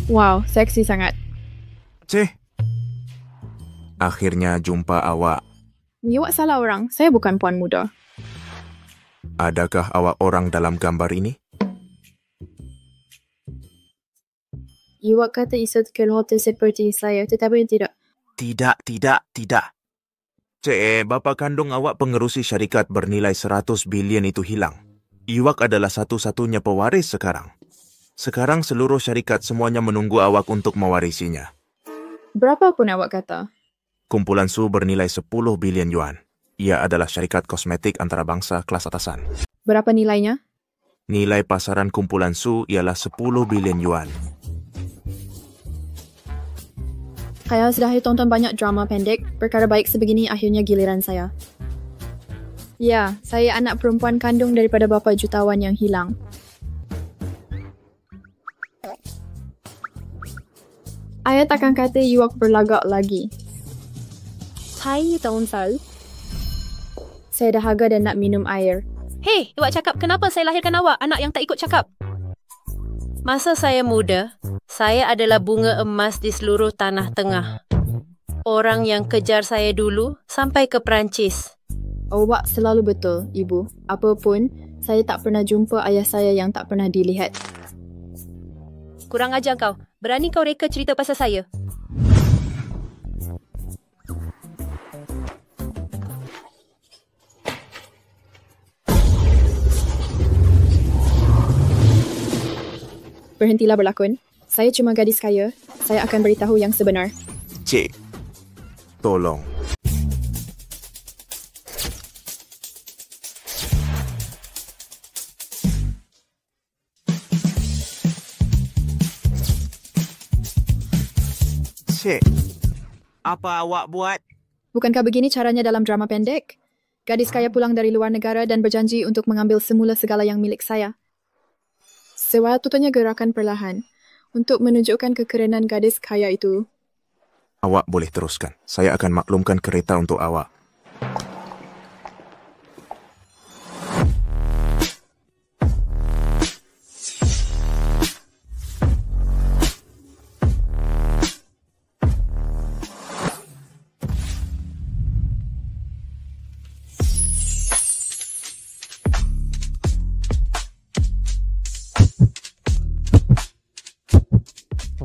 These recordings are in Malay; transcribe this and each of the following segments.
Wow, seksi sangat. Cih. Akhirnya jumpa awak. Awak salah orang. Saya bukan puan muda. Adakah awak orang dalam gambar ini? Awak kata Isotkul Hotel seperti saya, tetapi tidak. Tidak. Cik, bapa kandung awak pengerusi syarikat bernilai 100 bilion itu hilang. Iwak adalah satu-satunya pewaris sekarang. Sekarang seluruh syarikat semuanya menunggu awak untuk mewarisinya. Berapa pun awak kata? Kumpulan Su bernilai 10 bilion yuan. Ia adalah syarikat kosmetik antarabangsa kelas atasan. Berapa nilainya? Nilai pasaran kumpulan Su ialah 10 bilion yuan. Saya sudah tonton banyak drama pendek. Perkara baik sebegini akhirnya giliran saya. Ya, saya anak perempuan kandung daripada bapa jutawan yang hilang. Ayah takkan kata Iwak berlagak lagi. Hai, Taunsal. Saya dahaga dan nak minum air. Hei, awak cakap kenapa saya lahirkan awak, anak yang tak ikut cakap? Masa saya muda, saya adalah bunga emas di seluruh tanah tengah. Orang yang kejar saya dulu sampai ke Perancis. Awak selalu betul, Ibu. Apapun, saya tak pernah jumpa ayah saya yang tak pernah dilihat. Kurang ajar kau. Berani kau reka cerita pasal saya? Berhentilah berlakon. Saya cuma gadis kaya. Saya akan beritahu yang sebenar. Cik, tolong. Cik, apa awak buat? Bukankah begini caranya dalam drama pendek? Gadis kaya pulang dari luar negara dan berjanji untuk mengambil semula segala yang milik saya. Sewaktunya gerakan perlahan untuk menunjukkan kekerenan gadis kaya itu. Awak boleh teruskan. Saya akan maklumkan kereta untuk awak.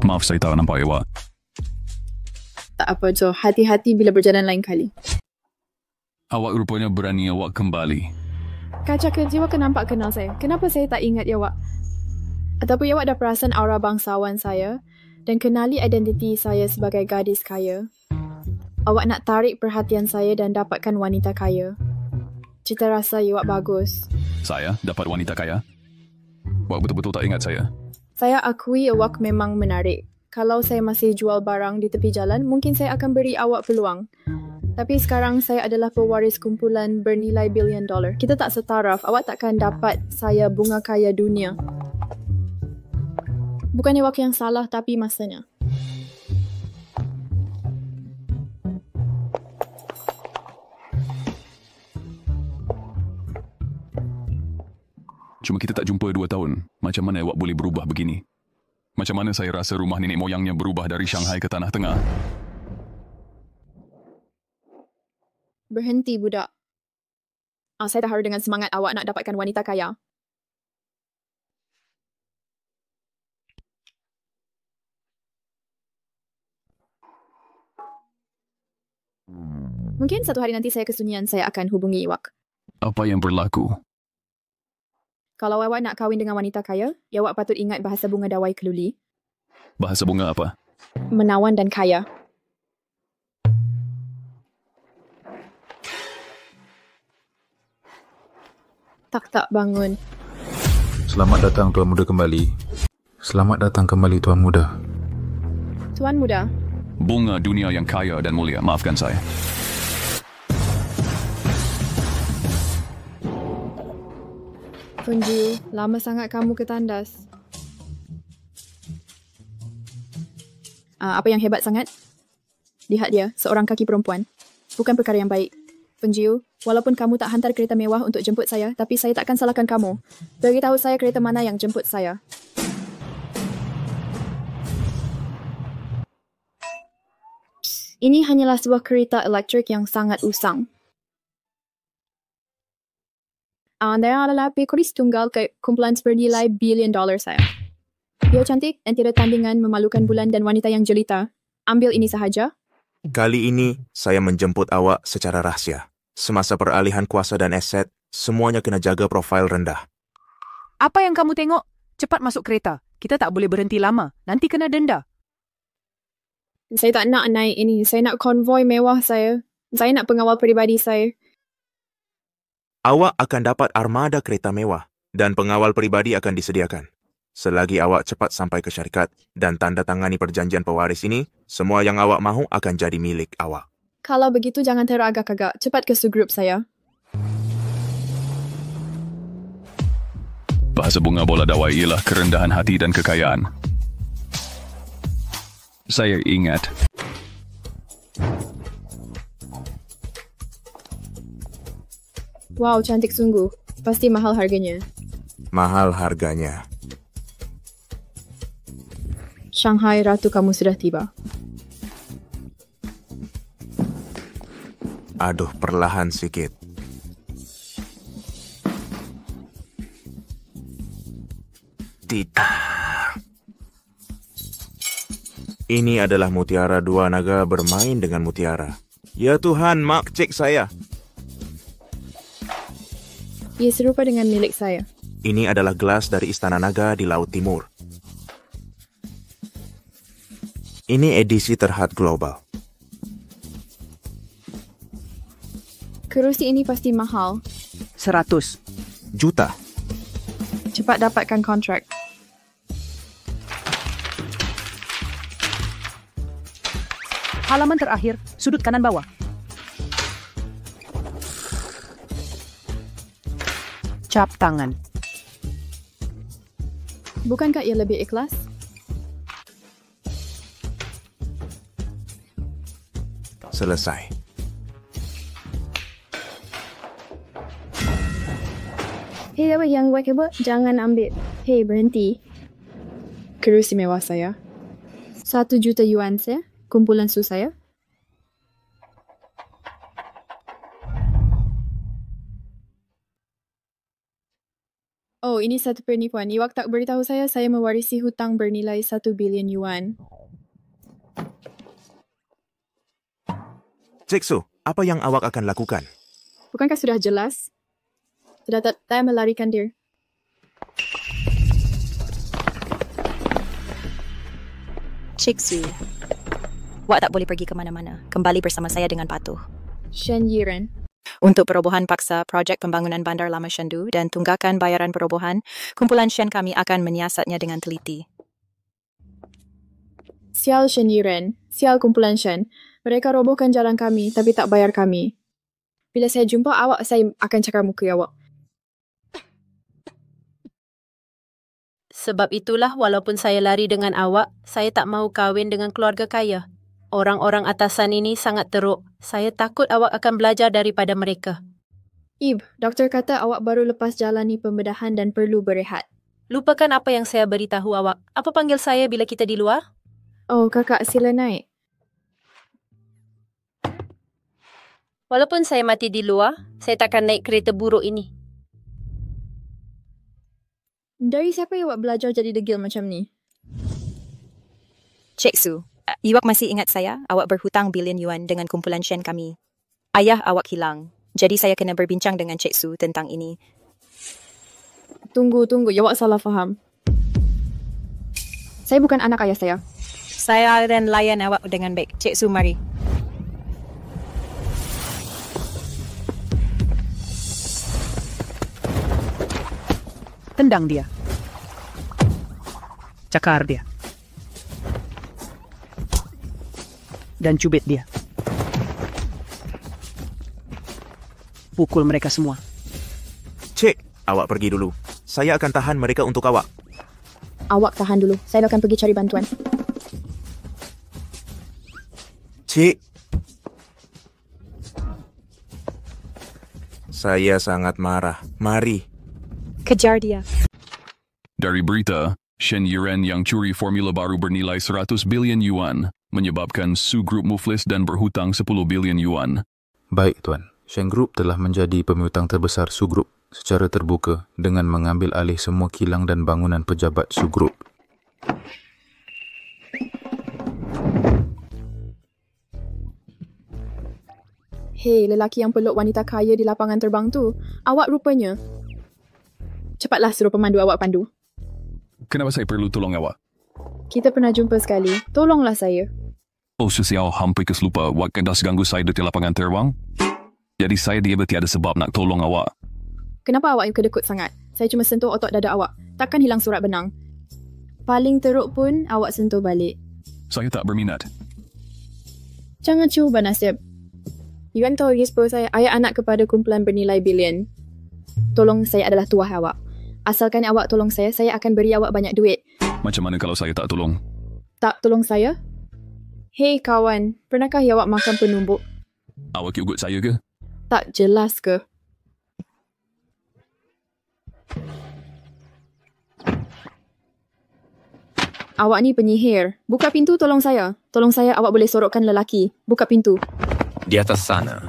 Maaf, saya tak nampak awak. Tak apa, Jo. Hati-hati bila berjalan lain kali. Awak rupanya berani awak kembali. Kaca kerja awak nampak kenal saya. Kenapa saya tak ingat awak? Ataupun awak dah perasan aura bangsawan saya dan kenali identiti saya sebagai gadis kaya. Awak nak tarik perhatian saya dan dapatkan wanita kaya. Cita rasa awak bagus. Saya dapat wanita kaya? Awak betul-betul tak ingat saya? Saya akui awak memang menarik. Kalau saya masih jual barang di tepi jalan, mungkin saya akan beri awak peluang. Tapi sekarang saya adalah pewaris kumpulan bernilai bilion dolar. Kita tak setaraf. Awak takkan dapat saya bunga kaya dunia. Bukan awak yang salah, tapi masanya. Cuma kita tak jumpa 2 tahun. Macam mana awak boleh berubah begini? Macam mana saya rasa rumah nenek moyangnya berubah dari Shanghai ke Tanah Tengah? Berhenti, budak. Saya terharu dengan semangat awak nak dapatkan wanita kaya. Mungkin satu hari nanti saya kesunyian, saya akan hubungi awak. Apa yang berlaku? Kalau awak nak kahwin dengan wanita kaya, awak patut ingat bahasa bunga dawai keluli. Bahasa bunga apa? Menawan dan kaya. Tak bangun. Selamat datang Tuan Muda kembali. Selamat datang kembali Tuan Muda. Tuan Muda. Bunga dunia yang kaya dan mulia. Maafkan saya. Funju, lama sangat kamu ke tandas. Apa yang hebat sangat? Lihat dia, seorang kaki perempuan. Bukan perkara yang baik. Funju, walaupun kamu tak hantar kereta mewah untuk jemput saya, tapi saya takkan salahkan kamu. Beritahu saya kereta mana yang jemput saya. Ini hanyalah sebuah kereta elektrik yang sangat usang. Anda adalah pekulis tunggal ke kumpulan bernilai bilion dolar saya. Dia cantik dan tiada tandingan memalukan bulan dan wanita yang jelita. Ambil ini sahaja. Kali ini, saya menjemput awak secara rahsia. Semasa peralihan kuasa dan aset, semuanya kena jaga profil rendah. Apa yang kamu tengok? Cepat masuk kereta. Kita tak boleh berhenti lama. Nanti kena denda. Saya tak nak naik ini. Saya nak konvoi mewah saya. Saya nak pengawal peribadi saya. Awak akan dapat armada kereta mewah dan pengawal peribadi akan disediakan. Selagi awak cepat sampai ke syarikat dan tanda tangani perjanjian pewaris ini, semua yang awak mahu akan jadi milik awak. Kalau begitu jangan teragak-agak. Cepat ke subgrup saya. Bahasa bunga bola dawai ialah kerendahan hati dan kekayaan. Saya ingat. Wow, cantik sungguh. Pasti mahal harganya. Mahal harganya. Shanghai Ratu, kamu sudah tiba. Aduh, perlahan sikit. Tidak. Ini adalah mutiara dua naga bermain dengan mutiara. Ya Tuhan, mak cek saya. Ia serupa dengan milik saya. Ini adalah gelas dari Istana Naga di Laut Timur. Ini edisi terhad global. Kerusi ini pasti mahal. 100 juta. Cepat dapatkan kontrak. Halaman terakhir, sudut kanan bawah. Cap tangan. Bukankah ia lebih ikhlas? Selesai. Hei, apa yang buat kebot? Jangan ambil. Hei, berhenti. Kerusi mewah saya. 1 juta yuan saya. Kumpulan su saya. Oh, ini satu penipuan. Iwak tak beritahu saya mewarisi hutang bernilai 1 bilion yuan. Cik Su, apa yang awak akan lakukan? Bukankah sudah jelas? Sudah tak melarikan diri. Cik Su, awak tak boleh pergi ke mana-mana. Kembali bersama saya dengan patuh. Shen Yiren. Untuk perobohan paksa projek pembangunan bandar lama Shendu dan tunggakan bayaran perobohan, kumpulan Shen kami akan menyiasatnya dengan teliti. Sial Shen Yiren. Sial kumpulan Shen. Mereka robohkan jalan kami tapi tak bayar kami. Bila saya jumpa awak, saya akan cakar muka awak. Sebab itulah walaupun saya lari dengan awak, saya tak mahu kahwin dengan keluarga kaya. Orang-orang atasan ini sangat teruk. Saya takut awak akan belajar daripada mereka. Ib, doktor kata awak baru lepas jalani pembedahan dan perlu berehat. Lupakan apa yang saya beritahu awak. Apa panggil saya bila kita di luar? Oh, kakak, sila naik. Walaupun saya mati di luar, saya takkan naik kereta buruk ini. Dari siapa awak belajar jadi degil macam ni? Cik Su, awak masih ingat saya? Awak berhutang bilion yuan dengan kumpulan Shen kami. Ayah awak hilang. Jadi saya kena berbincang dengan Cik Su tentang ini. Tunggu. Awak salah faham. Saya bukan anak ayah saya. Saya akan layan awak dengan baik. Cik Su, mari. Tendang dia. Cakar dia. Dan cubit dia. Pukul mereka semua. Cik, awak pergi dulu. Saya akan tahan mereka untuk awak. Awak tahan dulu. Saya akan pergi cari bantuan. Cik. Saya sangat marah. Mari. Kejar dia. Dari berita, Shen Yiren yang curi formula baru bernilai 100 bilion yuan menyebabkan Su Group muflis dan berhutang 10 bilion yuan. Baik, Tuan. Sheng Group telah menjadi pemiutang terbesar Su Group secara terbuka dengan mengambil alih semua kilang dan bangunan pejabat Su Group. Hei, lelaki yang peluk wanita kaya di lapangan terbang tu. Awak rupanya. Cepatlah suruh pemandu awak pandu. Kenapa saya perlu tolong awak? Kita pernah jumpa sekali. Tolonglah saya. Oh, sesiau hampir keselupa awak kandas ganggu saya di lapangan terbang. Jadi saya dia bertiada sebab nak tolong awak. Kenapa awak kedekut sangat? Saya cuma sentuh otot dada awak. Takkan hilang surat benang. Paling teruk pun awak sentuh balik. Saya tak berminat. Jangan cuba nasib. Yuan tahu rispo saya ayah anak kepada kumpulan bernilai bilion. Tolong saya adalah tuah awak. Asalkan awak tolong saya akan beri awak banyak duit. Macam mana kalau saya tak tolong? Tak tolong saya? Hei kawan, pernahkah awak makan penumbuk? Awak ikut saya ke? Tak jelas ke? Awak ni penyihir. Buka pintu tolong saya. Tolong saya awak boleh sorokkan lelaki. Buka pintu. Di atas sana.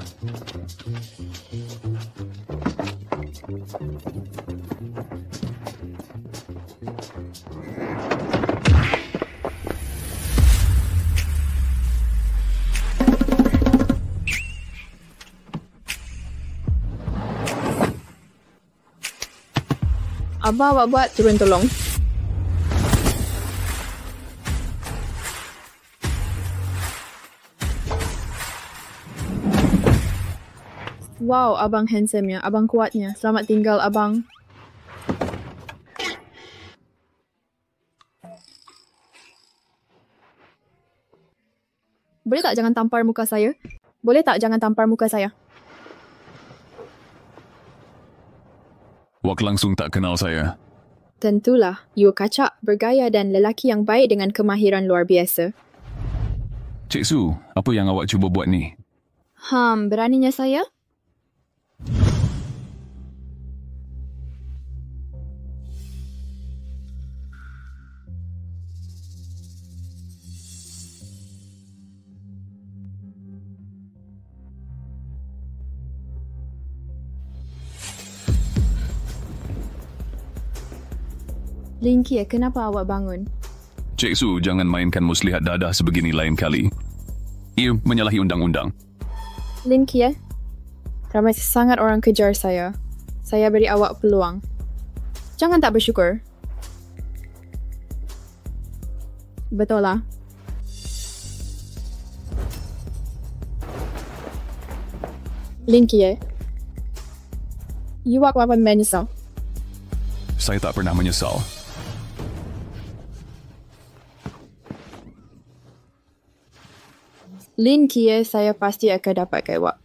Apa awak buat? Turun tolong. Wow, abang handsome-nya. Abang kuatnya. Selamat tinggal, abang. Boleh tak jangan tampar muka saya? Boleh tak jangan tampar muka saya? Awak langsung tak kenal saya. Tentulah. You kacak, bergaya dan lelaki yang baik dengan kemahiran luar biasa. Cik Su, apa yang awak cuba buat ni? Beraninya saya? Linky, kenapa awak bangun? Cik Su, jangan mainkan muslihat dadah sebegini lain kali. Ia menyalahi undang-undang. Linky, ramai sangat orang kejar saya. Saya beri awak peluang. Jangan tak bersyukur. Betul lah. Linky, you akan menyesal. Saya tak pernah menyesal. Linky, saya pasti akan dapat awak.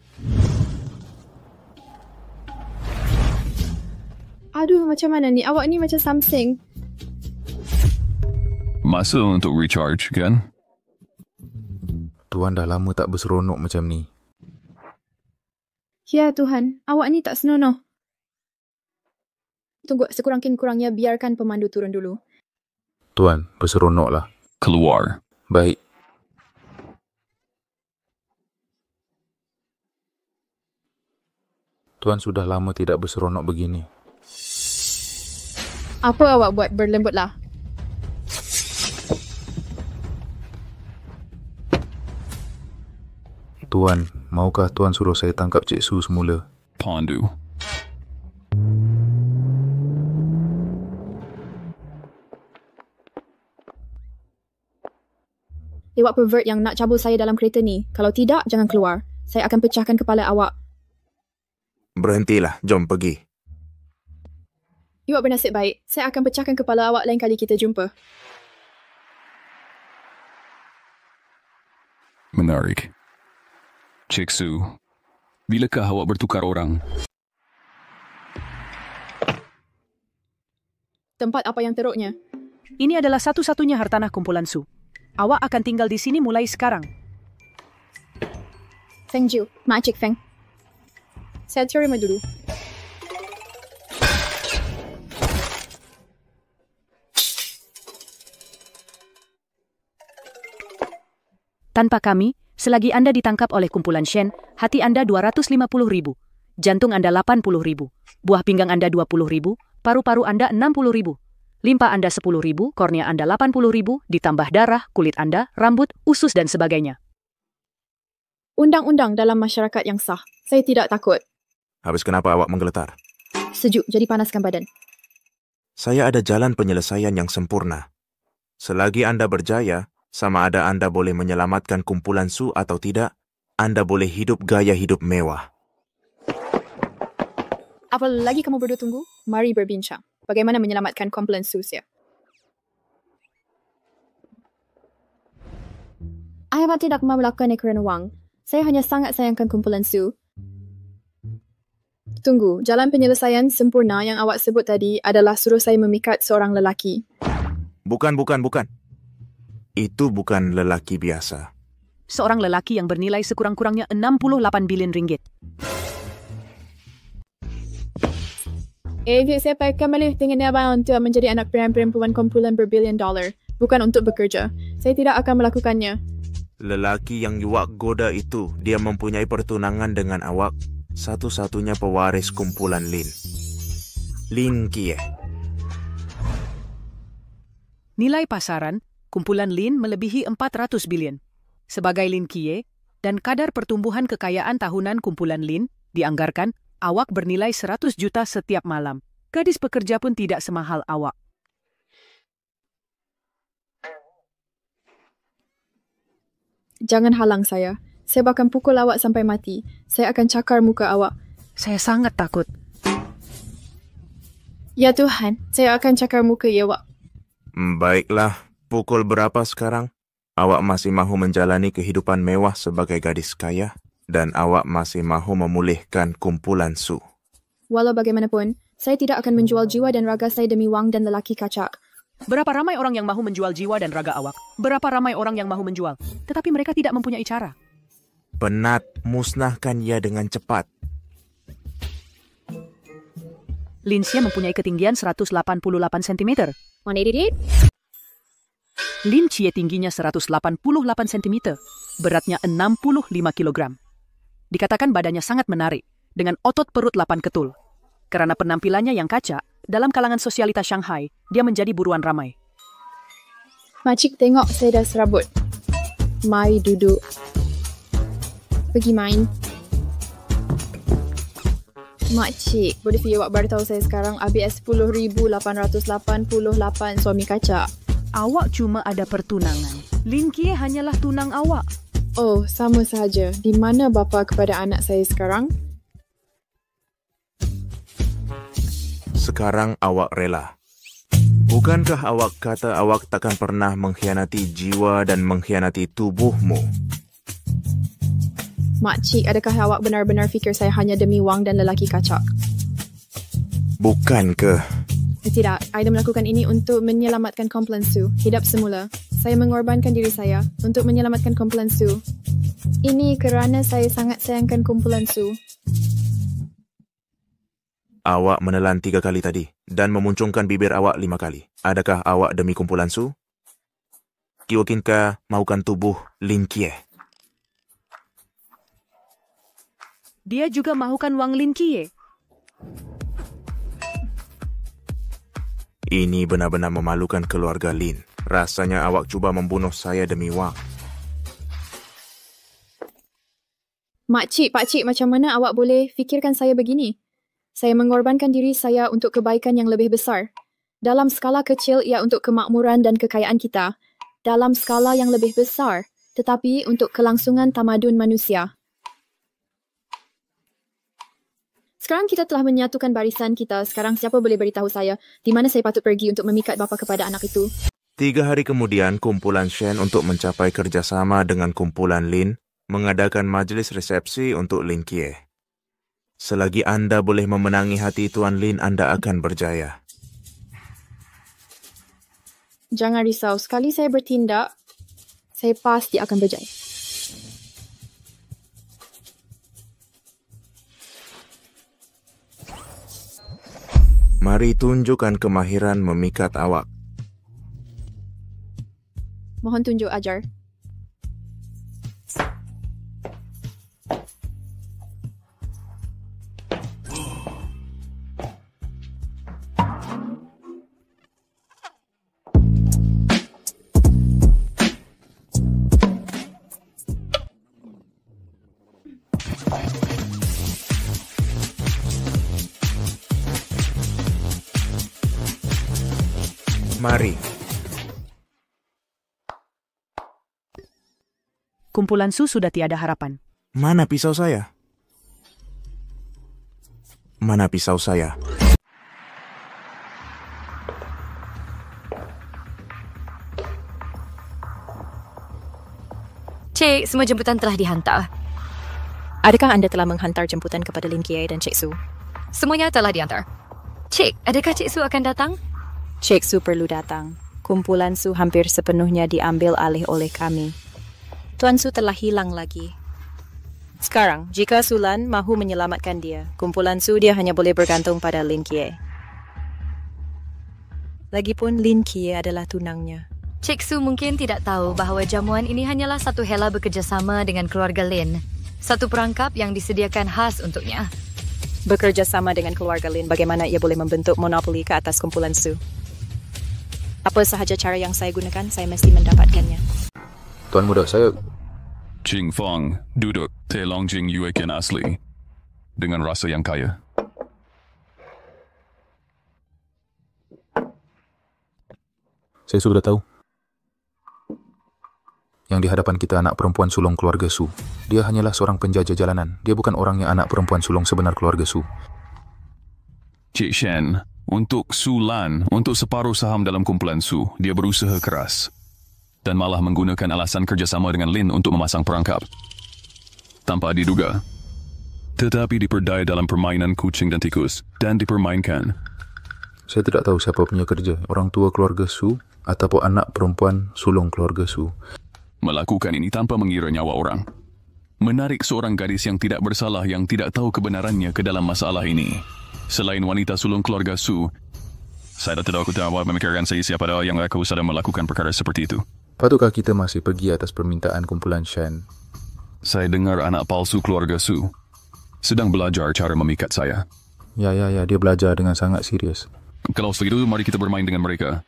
Aduh, macam mana ni? Awak ni macam Samsung. Masa untuk recharge, kan? Tuan dah lama tak berseronok macam ni. Ya Tuhan, awak ni tak senonoh. Tunggu, sekurang-kurangnya biarkan pemandu turun dulu. Tuan, berseronoklah. Keluar. Baik. Tuan sudah lama tidak berseronok begini. Apa awak buat? Berlembutlah. Tuan, maukah Tuan suruh saya tangkap Cik Su semula? Pandu. Lewat pervert yang nak cabul saya dalam kereta ni. Kalau tidak, jangan keluar. Saya akan pecahkan kepala awak. Berhentilah, jom pergi. Awak bernasib baik. Saya akan pecahkan kepala awak lain kali kita jumpa. Menarik. Cik Su, bilakah awak bertukar orang? Tempat apa yang teruknya? Ini adalah satu-satunya hartanah kumpulan Su. Awak akan tinggal di sini mulai sekarang. Feng Jiu, Mak Cik Feng. Saya terima dulu. Tanpa kami, selagi Anda ditangkap oleh kumpulan Shen, hati Anda 250.000, jantung Anda 80.000, buah pinggang Anda 20.000, paru-paru Anda 60.000, limpa Anda 10.000, kornea Anda 80.000, ditambah darah, kulit Anda, rambut, usus dan sebagainya. Undang-undang dalam masyarakat yang sah. Saya tidak takut. Habis kenapa awak menggeletar? Sejuk, jadi panaskan badan. Saya ada jalan penyelesaian yang sempurna. Selagi anda berjaya, sama ada anda boleh menyelamatkan kumpulan Su atau tidak, anda boleh hidup gaya hidup mewah. Apa lagi kamu berdua tunggu? Mari berbincang. Bagaimana menyelamatkan kumpulan Su ya? Awak tidak mahu melakukannya kerana wang. Saya hanya sangat sayangkan kumpulan Su. Tunggu, jalan penyelesaian sempurna yang awak sebut tadi adalah suruh saya memikat seorang lelaki. Bukan. Itu bukan lelaki biasa. Seorang lelaki yang bernilai sekurang-kurangnya 68 bilion ringgit. Saya pakai melih dengan abang untuk menjadi anak perempuan kumpulan berbilion dolar. Bukan untuk bekerja. Saya tidak akan melakukannya. Lelaki yang awak goda itu, dia mempunyai pertunangan dengan awak. Satu-satunya pewaris kumpulan Lin. Lin Kie. Nilai pasaran, kumpulan Lin melebihi 400 bilion. Sebagai Lin Kie, dan kadar pertumbuhan kekayaan tahunan kumpulan Lin, dianggarkan, awak bernilai 100 juta setiap malam. Gadis pekerja pun tidak semahal awak. Jangan halang saya. Saya bahkan pukul awak sampai mati. Saya akan cakar muka awak. Saya sangat takut. Ya Tuhan, saya akan cakar muka awak. Baiklah, pukul berapa sekarang? Awak masih mahu menjalani kehidupan mewah sebagai gadis kaya dan awak masih mahu memulihkan kumpulan Su. Walau bagaimanapun, saya tidak akan menjual jiwa dan raga saya demi wang dan lelaki kacak. Berapa ramai orang yang mahu menjual jiwa dan raga awak? Berapa ramai orang yang mahu menjual? Tetapi mereka tidak mempunyai cara. Penat, musnahkan ia dengan cepat. Lin Xie mempunyai ketinggian 188 cm. 188? Lin Xie tingginya 188 cm, beratnya 65 kg. Dikatakan badannya sangat menarik, dengan otot perut 8 ketul. Karena penampilannya yang kacak, dalam kalangan sosialitas Shanghai, dia menjadi buruan ramai. Makcik tengok saya dah serabut. Mari duduk. Pergi main. Makcik, boleh awak beritahu saya sekarang ABS 10,888 suami kacak. Awak cuma ada pertunangan. Lin Kie hanyalah tunang awak. Oh, sama sahaja. Di mana bapa kepada anak saya sekarang? Sekarang awak rela. Bukankah awak kata awak takkan pernah mengkhianati jiwa dan mengkhianati tubuhmu? Makcik, adakah awak benar-benar fikir saya hanya demi wang dan lelaki kacak? Bukankah? Tidak, Aida melakukan ini untuk menyelamatkan kumpulan Su. Hidup semula. Saya mengorbankan diri saya untuk menyelamatkan kumpulan Su. Ini kerana saya sangat sayangkan kumpulan Su. Awak menelan 3 kali tadi dan memuncungkan bibir awak 5 kali. Adakah awak demi kumpulan Su? Kiwakinkah mahukan tubuh Lin Kie? Dia juga mahukan wang Lin Kie. Ini benar-benar memalukan keluarga Lin. Rasanya awak cuba membunuh saya demi wang. Makcik, pakcik, macam mana awak boleh fikirkan saya begini? Saya mengorbankan diri saya untuk kebaikan yang lebih besar. Dalam skala kecil ia untuk kemakmuran dan kekayaan kita. Dalam skala yang lebih besar, tetapi untuk kelangsungan tamadun manusia. Sekarang kita telah menyatukan barisan kita. Sekarang siapa boleh beritahu saya di mana saya patut pergi untuk memikat bapa kepada anak itu? 3 hari kemudian, kumpulan Shen untuk mencapai kerjasama dengan kumpulan Lin mengadakan majlis resepsi untuk Lin Kie. Selagi anda boleh memenangi hati Tuan Lin, anda akan berjaya. Jangan risau, sekali saya bertindak, saya pasti akan berjaya. Mari tunjukkan kemahiran memikat awak. Mohon tunjuk ajar. Mari. Kumpulan Su sudah tiada harapan. Mana pisau saya? Mana pisau saya? Cik, semua jemputan telah dihantar. Adakah anda telah menghantar jemputan kepada Lin Kie dan Cik Su? Semuanya telah dihantar. Cik, adakah Cik Su akan datang? Cik Su perlu datang. Kumpulan Su hampir sepenuhnya diambil alih oleh kami. Tuan Su telah hilang lagi. Sekarang, jika Sulan mahu menyelamatkan dia, kumpulan Su dia hanya boleh bergantung pada Lin Kie. Lagipun Lin Kie adalah tunangnya. Cik Su mungkin tidak tahu bahawa jamuan ini hanyalah satu hela bekerjasama dengan keluarga Lin. Satu perangkap yang disediakan khas untuknya. Bekerjasama dengan keluarga Lin, bagaimana ia boleh membentuk monopoli ke atas kumpulan Su? Apa sahaja cara yang saya gunakan, saya mesti mendapatkannya. Tuan Muda, saya... Ching Fong duduk Teh Long Jing Yuekian asli dengan rasa yang kaya. Saya sudah tahu. Yang di hadapan kita anak perempuan sulung keluarga Su. Dia hanyalah seorang penjajah jalanan. Dia bukan orang yang anak perempuan sulung sebenar keluarga Su. Cik Shen, untuk Su Lan, untuk separuh saham dalam kumpulan Su, dia berusaha keras. Dan malah menggunakan alasan kerjasama dengan Lin untuk memasang perangkap. Tanpa diduga. Tetapi diperdaya dalam permainan kucing dan tikus dan dipermainkan. Saya tidak tahu siapa punya kerja, orang tua keluarga Su ataupun anak perempuan sulung keluarga Su. Melakukan ini tanpa mengira nyawa orang. Menarik seorang gadis yang tidak bersalah yang tidak tahu kebenarannya ke dalam masalah ini. Selain wanita sulung keluarga Su, saya tidak tahu memikirkan saya siapa yang aku sedang melakukan perkara seperti itu. Patutkah kita masih pergi atas permintaan kumpulan Shen? Saya dengar anak palsu keluarga Su sedang belajar cara memikat saya. Ya, dia belajar dengan sangat serius. Kalau begitu, mari kita bermain dengan mereka.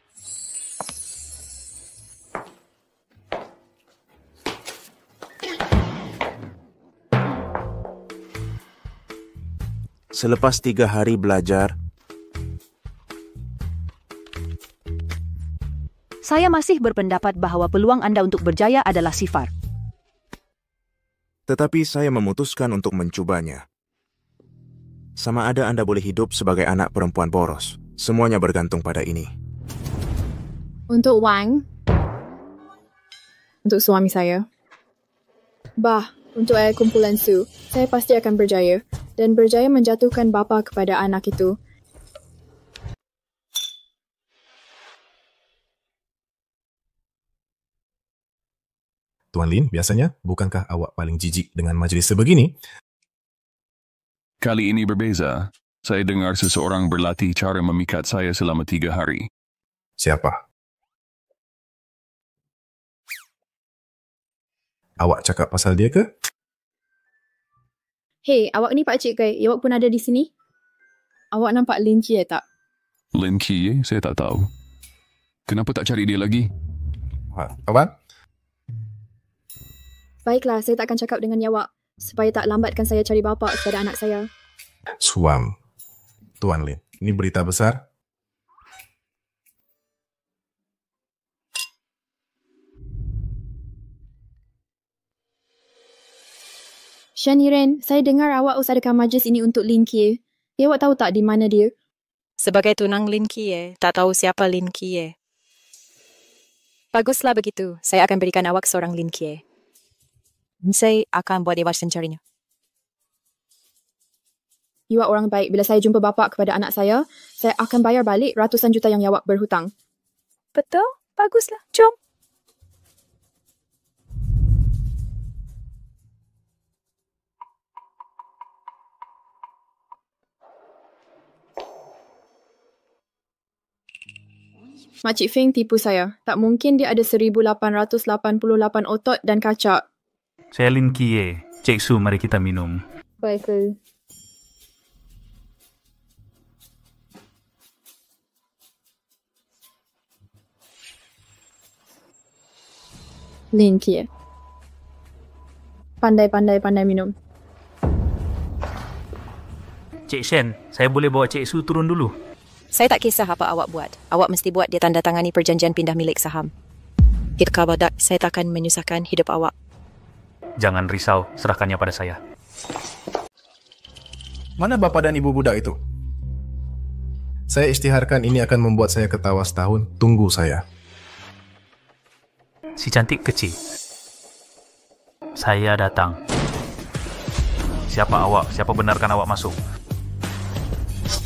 Selepas 3 hari belajar, Saya masih berpendapat bahawa peluang anda untuk berjaya adalah sifar. tetapi saya memutuskan untuk mencubanya. Sama ada anda boleh hidup sebagai anak perempuan boros. Semuanya bergantung pada ini. Untuk Wang, untuk suami saya. Bah, untuk ayah kumpulan Su, saya pasti akan berjaya dan berjaya menjatuhkan bapa kepada anak itu. Tuan Lin, biasanya bukankah awak paling jijik dengan majlis sebegini? Kali ini berbeza. Saya dengar seseorang berlatih cara memikat saya selama 3 hari. Siapa? Awak cakap pasal dia ke? Hei, awak ni pakcik ke? Awak pun ada di sini? Awak nampak Lin Kie tak? Lin Kie, saya tak tahu. Kenapa tak cari dia lagi? Awak? Baiklah, saya tak akan cakap dengan awak supaya tak lambatkan saya cari bapa kepada anak saya. Suam. Tuan Lin, ini berita besar. Shen Yiren, saya dengar awak usahakan majlis ini untuk Lin Kie. Awak tahu tak di mana dia? Sebagai tunang Lin Kie, tak tahu siapa Lin Kie. Baguslah begitu, saya akan berikan awak seorang Lin Kie. Saya akan buat dewasa mencarinya. Awak orang baik. Bila saya jumpa bapa kepada anak saya akan bayar balik ratusan juta yang awak berhutang. Betul? Baguslah. Jom. Makcik Feng tipu saya. Tak mungkin dia ada 1,888 otot dan kacak. Saya Lin Kie. Cik Su, mari kita minum. Baiklah. Lin Kie. Pandai minum. Cik Shen, saya boleh bawa Cik Su turun dulu? Saya tak kisah apa awak buat. Awak mesti buat dia tanda tangani perjanjian pindah milik saham. Hidup badak, saya takkan menyusahkan hidup awak. Jangan risau, serahkannya pada saya. Mana bapa dan ibu budak itu? Saya isytiharkan ini akan membuat saya ketawa setahun. Tunggu saya. Si cantik kecil. Saya datang. Siapa awak? Siapa benarkan awak masuk?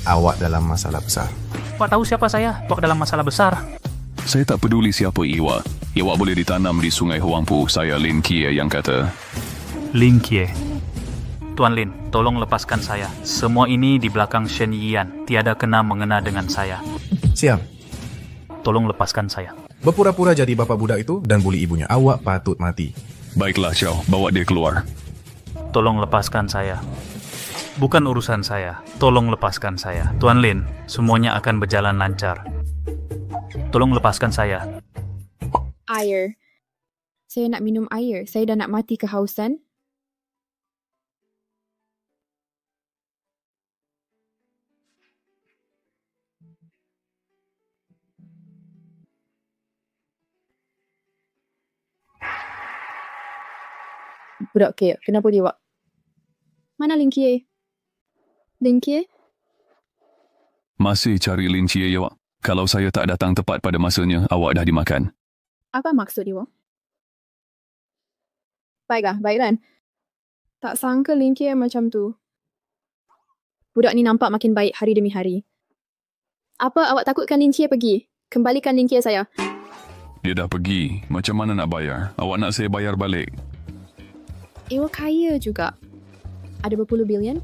Awak dalam masalah besar. Awak tahu siapa saya? Awak dalam masalah besar. Saya tak peduli siapa Iwak. Iwak boleh ditanam di Sungai Huangpu. Saya Lin Kie yang kata. Lin Kie. Tuan Lin, tolong lepaskan saya. Semua ini di belakang Shen Yian. Tiada kena mengena dengan saya. Siap. Tolong lepaskan saya. Berpura-pura jadi bapa budak itu dan buli ibunya. Awak patut mati. Baiklah, Chow. Bawa dia keluar. Tolong lepaskan saya. Bukan urusan saya. Tolong lepaskan saya. Tuan Lin, semuanya akan berjalan lancar. Tolong lepaskan saya. Air. Saya nak minum air. Saya dah nak mati kehausan. Budak Kie, kenapa dia, Wak? Mana Lin Kie? Lin Kie? Masih cari Lin Kie, ya, Wak. Kalau saya tak datang tepat pada masanya, awak dah dimakan. Apa maksud dia, Wak? Baiklah, baik kan? Tak sangka Lin Kie macam tu. Budak ni nampak makin baik hari demi hari. Apa awak takutkan Lin Kie pergi? Kembalikan Lin Kie saya. Dia dah pergi. Macam mana nak bayar? Awak nak saya bayar balik? Ewa kaya juga. Ada berpuluh bilion?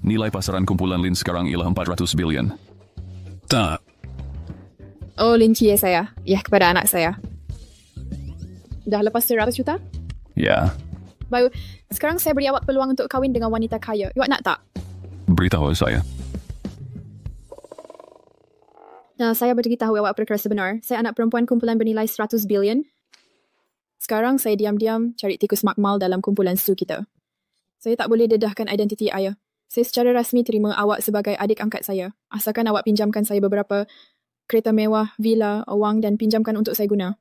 Nilai pasaran kumpulan Lin sekarang ialah 400 bilion. Tak. Oh, Lin Kie saya. Ya, kepada anak saya. Dah lepas 100 juta? Ya. Baik, sekarang saya beri awak peluang untuk kahwin dengan wanita kaya. Awak nak tak? Beritahu saya. Nah, saya beritahu awak perkara sebenar. Saya anak perempuan kumpulan bernilai 100 bilion. Sekarang saya diam-diam cari tikus makmal dalam kumpulan Su kita. Saya tak boleh dedahkan identiti ayah. Saya secara rasmi terima awak sebagai adik angkat saya. Asalkan awak pinjamkan saya beberapa kereta mewah, villa, wang dan pinjamkan untuk saya guna.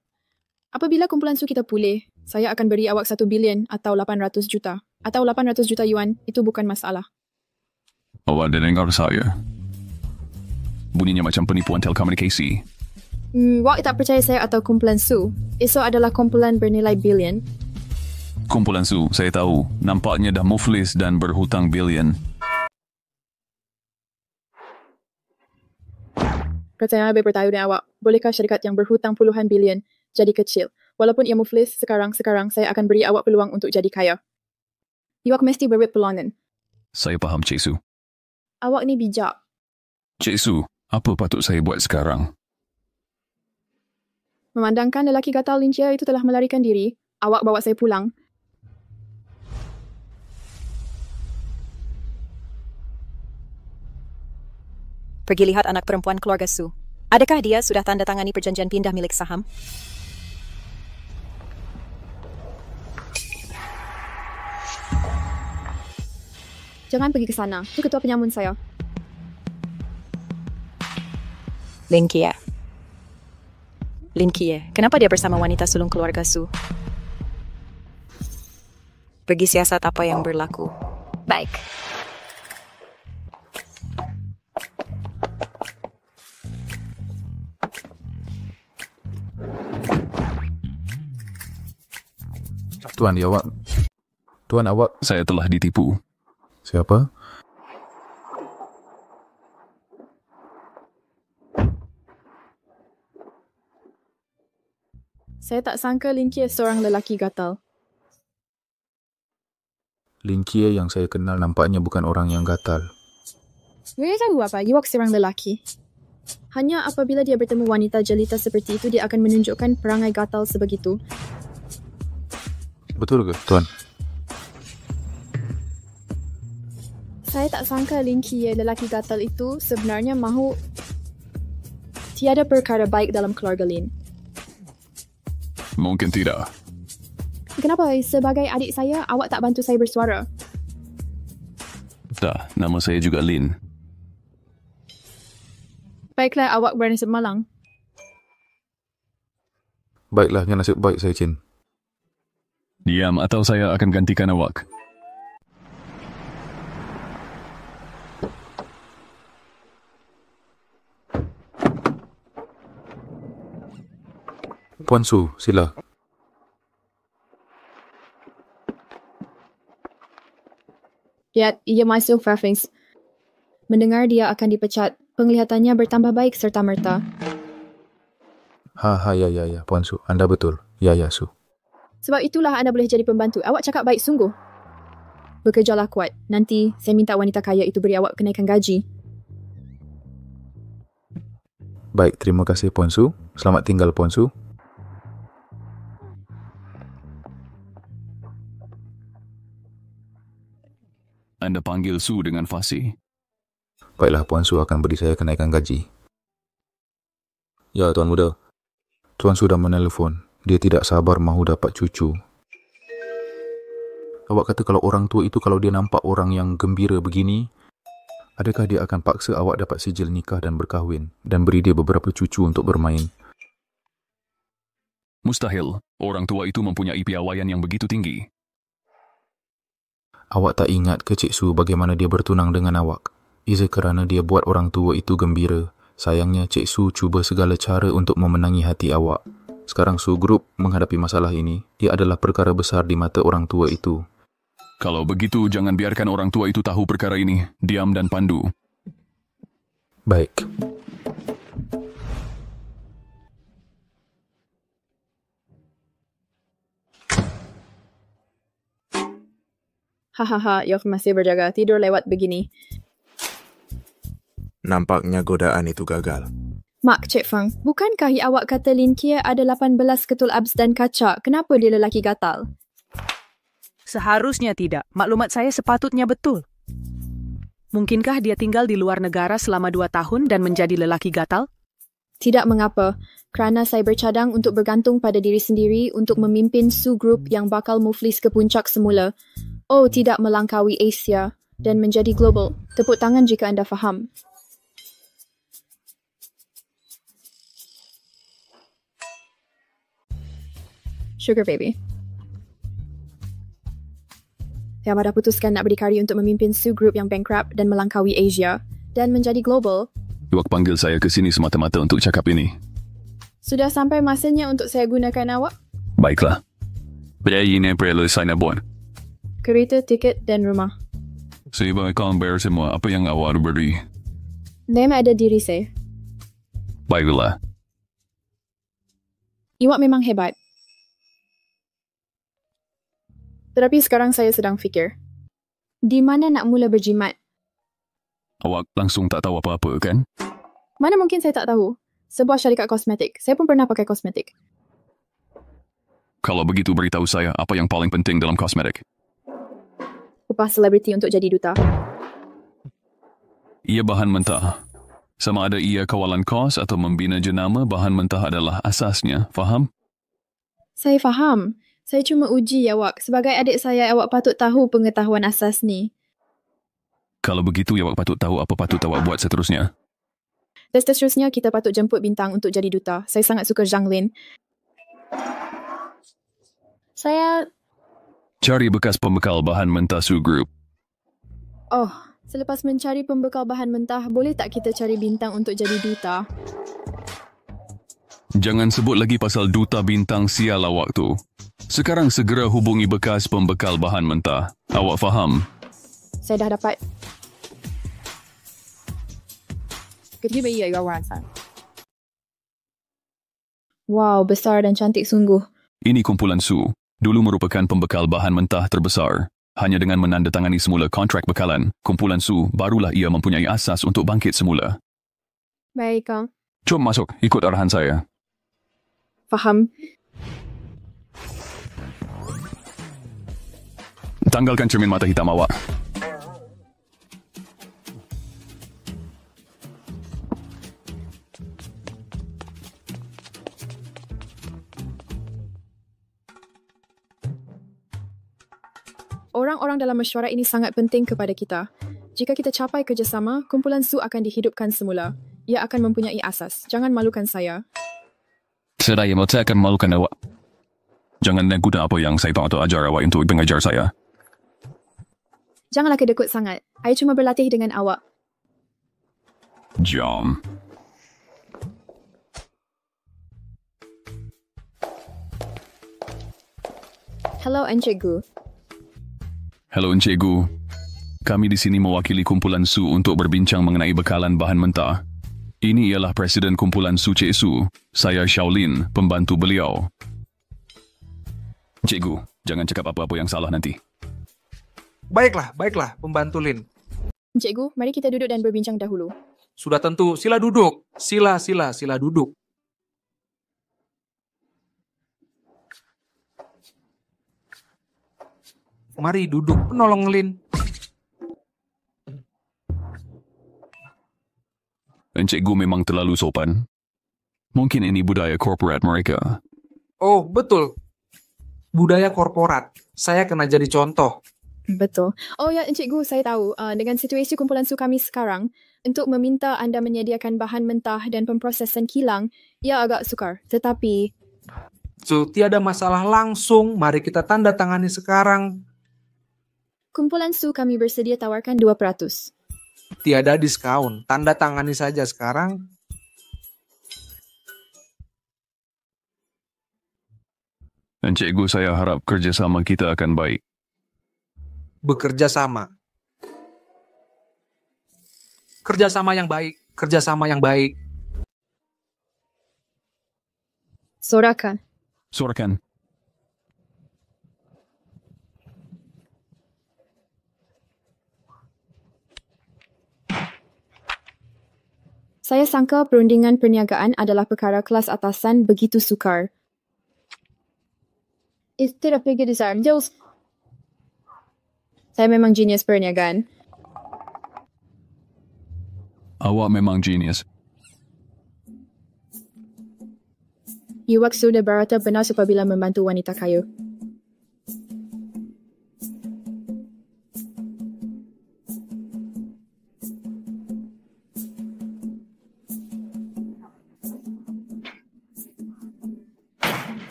Apabila kumpulan Su kita pulih, saya akan beri awak 1 bilion atau 800 juta. Atau 800 juta yuan, itu bukan masalah. Awak dah dengar saya. Bunyinya macam penipuan telekomunikasi. Wak tak percaya saya atau kumpulan Su. Esok adalah kumpulan bernilai bilion. Kumpulan Su, saya tahu. Nampaknya dah muflis dan berhutang bilion. Saya lebih bertahu dengan awak. Bolehkah syarikat yang berhutang puluhan bilion jadi kecil? Walaupun ia muflis, sekarang saya akan beri awak peluang untuk jadi kaya. Awak mesti beri peluangan. Saya faham, Cik Su. Awak ni bijak. Cik Su, apa patut saya buat sekarang? Memandangkan lelaki gatal Lin Kie itu telah melarikan diri, awak bawa saya pulang. Pergi lihat anak perempuan keluarga Su. Adakah dia sudah tanda tangani perjanjian pindah milik saham? Jangan pergi ke sana. Itu ketua penyamun saya. Lin Kie. Lin Kie, kenapa dia bersama wanita sulung keluarga Su? Pergi siasat apa yang berlaku. Baik. Tuan, ya awak. Tuan, awak. Saya telah ditipu. Siapa? Saya tak sangka Lin Kie seorang lelaki gatal. Lin Kie yang saya kenal nampaknya bukan orang yang gatal. Saya tahu apa, Iwak seorang lelaki. Hanya apabila dia bertemu wanita jelita seperti itu, dia akan menunjukkan perangai gatal sebegitu. Betul ke, Tuan? Saya tak sangka Lin Kie, lelaki gatal itu, sebenarnya mahu tiada perkara baik dalam keluarga Lin. Mungkin tidak. Kenapa sebagai adik saya, awak tak bantu saya bersuara? Tak, nama saya juga Lin. Baiklah, awak bernasib malang. Baiklah, yang nasib baik saya, Chin. Diam atau saya akan gantikan awak. Puan Su, sila. Ya, ia masuk Fairfax. Mendengar dia akan dipecat, penglihatannya bertambah baik serta-merta. Ya, Puan Su. Anda betul. Ya, Su. Sebab itulah anda boleh jadi pembantu. Awak cakap baik sungguh. Bekerjalah kuat. Nanti saya minta wanita kaya itu beri awak kenaikan gaji. Baik, terima kasih Puan Su. Selamat tinggal Puan Su. Anda panggil Su dengan fasih. Baiklah, Puan Su akan beri saya kenaikan gaji. Ya, Tuan Muda. Tuan sudah menelpon. Dia tidak sabar mahu dapat cucu. Awak kata kalau orang tua itu kalau dia nampak orang yang gembira begini, adakah dia akan paksa awak dapat sijil nikah dan berkahwin dan beri dia beberapa cucu untuk bermain? Mustahil. Orang tua itu mempunyai piawaian yang begitu tinggi. Awak tak ingat ke Cik Su bagaimana dia bertunang dengan awak? Iza kerana dia buat orang tua itu gembira. Sayangnya Cik Su cuba segala cara untuk memenangi hati awak. Sekarang Su Group menghadapi masalah ini. Ia adalah perkara besar di mata orang tua itu. Kalau begitu, jangan biarkan orang tua itu tahu perkara ini. Diam dan pandu. Baik. Hahaha, Yok masih berjaga. Tidur lewat begini. Nampaknya godaan itu gagal. Mak, Cik Fang, bukankah awak kata Lin Kia ada 18 ketul abs dan kaca? Kenapa dia lelaki gatal? Seharusnya tidak. Maklumat saya sepatutnya betul. Mungkinkah dia tinggal di luar negara selama 2 tahun dan menjadi lelaki gatal? Tidak mengapa, kerana saya bercadang untuk bergantung pada diri sendiri untuk memimpin Su Group yang bakal muflis ke puncak semula. Oh, tidak melangkaui Asia dan menjadi global. Tepuk tangan jika anda faham. Sugar baby. Saya dah putuskan nak berdikari untuk memimpin Su Group yang bankrupt dan melangkaui Asia dan menjadi global. Awak panggil saya ke sini semata-mata untuk cakap ini. Sudah sampai masanya untuk saya gunakan awak? Baiklah. Berapa ini perlu saya buat? Kereta, tiket dan rumah. Saya akan bayar semua apa yang awak beri. Nama ada diri saya. Baiklah. Awak memang hebat. Tetapi sekarang saya sedang fikir. Di mana nak mula berjimat? Awak langsung tak tahu apa-apa, kan? Mana mungkin saya tak tahu? Sebuah syarikat kosmetik. Saya pun pernah pakai kosmetik. Kalau begitu beritahu saya apa yang paling penting dalam kosmetik. Upah selebriti untuk jadi duta. Ia bahan mentah. Sama ada ia kawalan kos atau membina jenama, bahan mentah adalah asasnya. Faham? Saya faham. Saya cuma uji awak. Sebagai adik saya, awak patut tahu pengetahuan asas ni. Kalau begitu, awak patut tahu apa patut awak buat seterusnya. Dan seterusnya, kita patut jemput bintang untuk jadi duta. Saya sangat suka Zhang Lin. Saya... Cari bekas pembekal bahan mentah Su Group. Oh, selepas mencari pembekal bahan mentah, boleh tak kita cari bintang untuk jadi duta? Jangan sebut lagi pasal duta bintang sial awak tu. Sekarang segera hubungi bekas pembekal bahan mentah. Awak faham? Saya dah dapat. Wow, besar dan cantik sungguh. Ini kumpulan Su. Dulu merupakan pembekal bahan mentah terbesar. Hanya dengan menandatangani semula kontrak bekalan, kumpulan Su barulah ia mempunyai asas untuk bangkit semula. Baik, Kang. Jom masuk, ikut arahan saya. Faham. Tanggalkan cermin mata hitam awak. Orang-orang dalam mesyuarat ini sangat penting kepada kita. Jika kita capai kerjasama, kumpulan Su akan dihidupkan semula. ia akan mempunyai asas. Jangan malukan saya. Saya akan malukan awak. Jangan guna apa yang saya patut ajar awak untuk mengajar saya. Janganlah kedekut sangat. Saya cuma berlatih dengan awak. Jom. Hello, Encikgu. Hello, Encikgu. Kami di sini mewakili kumpulan Su untuk berbincang mengenai bekalan bahan mentah. Ini ialah Presiden kumpulan Su Cik Su. Saya Shaolin, pembantu beliau. Cikgu, jangan cakap apa-apa yang salah nanti. Baiklah, pembantu Lin. Encikgu, mari kita duduk dan berbincang dahulu. Sudah tentu, sila duduk. Sila duduk. Mari duduk, penolong Lin. Encikgu memang terlalu sopan. Mungkin ini budaya korporat mereka. Oh, betul. Budaya korporat. Saya kena jadi contoh. Betul. Oh ya, Encikgu, saya tahu. Dengan situasi kumpulan Su kami sekarang, untuk meminta anda menyediakan bahan mentah dan pemprosesan kilang, ia agak sukar. Tetapi... So, tiada masalah langsung. Mari kita tanda tangani sekarang. Kumpulan Su kami bersedia tawarkan 2%. Tiada diskaun. Tanda tangani saja sekarang. Encikgu, saya harap kerjasama kita akan baik. Bekerja sama. Kerjasama yang baik. Sorakan. Saya sangka perundingan perniagaan adalah perkara kelas atasan begitu sukar. Tidak begitu besar. Saya memang genius perniagaan. Awak memang genius. Yuwak sudah berata benar apabila membantu wanita kaya.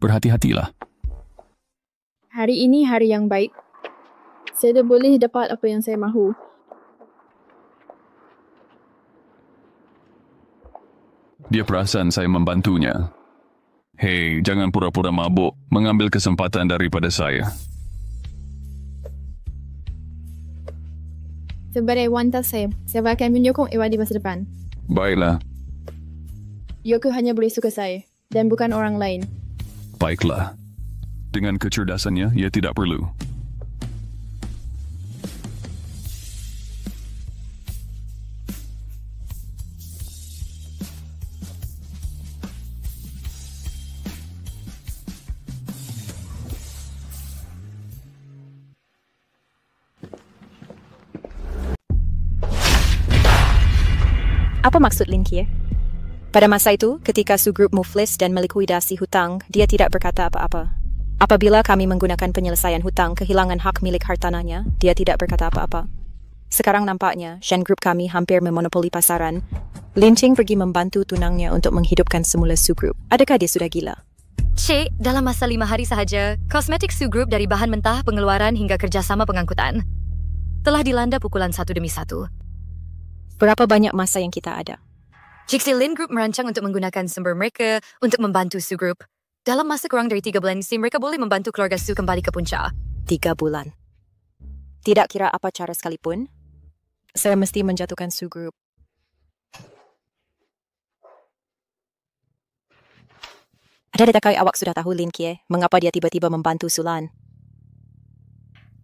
Berhati-hatilah. Hari ini hari yang baik. Saya dah boleh dapat apa yang saya mahu. Dia perasan saya membantunya. Hei, jangan pura-pura mabuk mengambil kesempatan daripada saya. Sebagai wanita saya akan menyokong Ewa di masa depan. Baiklah. Yoko hanya boleh suka saya dan bukan orang lain. Baiklah. Dengan kecerdasannya, ia tidak perlu. Apa maksud Lin Kie? Pada masa itu, ketika Su Group muflis dan melikuidasi hutang, dia tidak berkata apa-apa. Apabila kami menggunakan penyelesaian hutang kehilangan hak milik hartananya, dia tidak berkata apa-apa. Sekarang nampaknya, Shen Group kami hampir memonopoli pasaran. Lin Ting pergi membantu tunangnya untuk menghidupkan semula Su Group. Adakah dia sudah gila? Cik, dalam masa 5 hari sahaja, kosmetik Su Group dari bahan mentah, pengeluaran hingga kerjasama pengangkutan telah dilanda pukulan satu demi satu. Berapa banyak masa yang kita ada? Jiksi Lin Group merancang untuk menggunakan sumber mereka untuk membantu Su Group. Dalam masa kurang dari 3 bulan ini, mereka boleh membantu keluarga Su kembali ke puncak. 3 bulan. Tidak kira apa cara sekalipun, saya mesti menjatuhkan Su Group. Adakah awak sudah tahu Lin Kie, mengapa dia tiba-tiba membantu Sulan?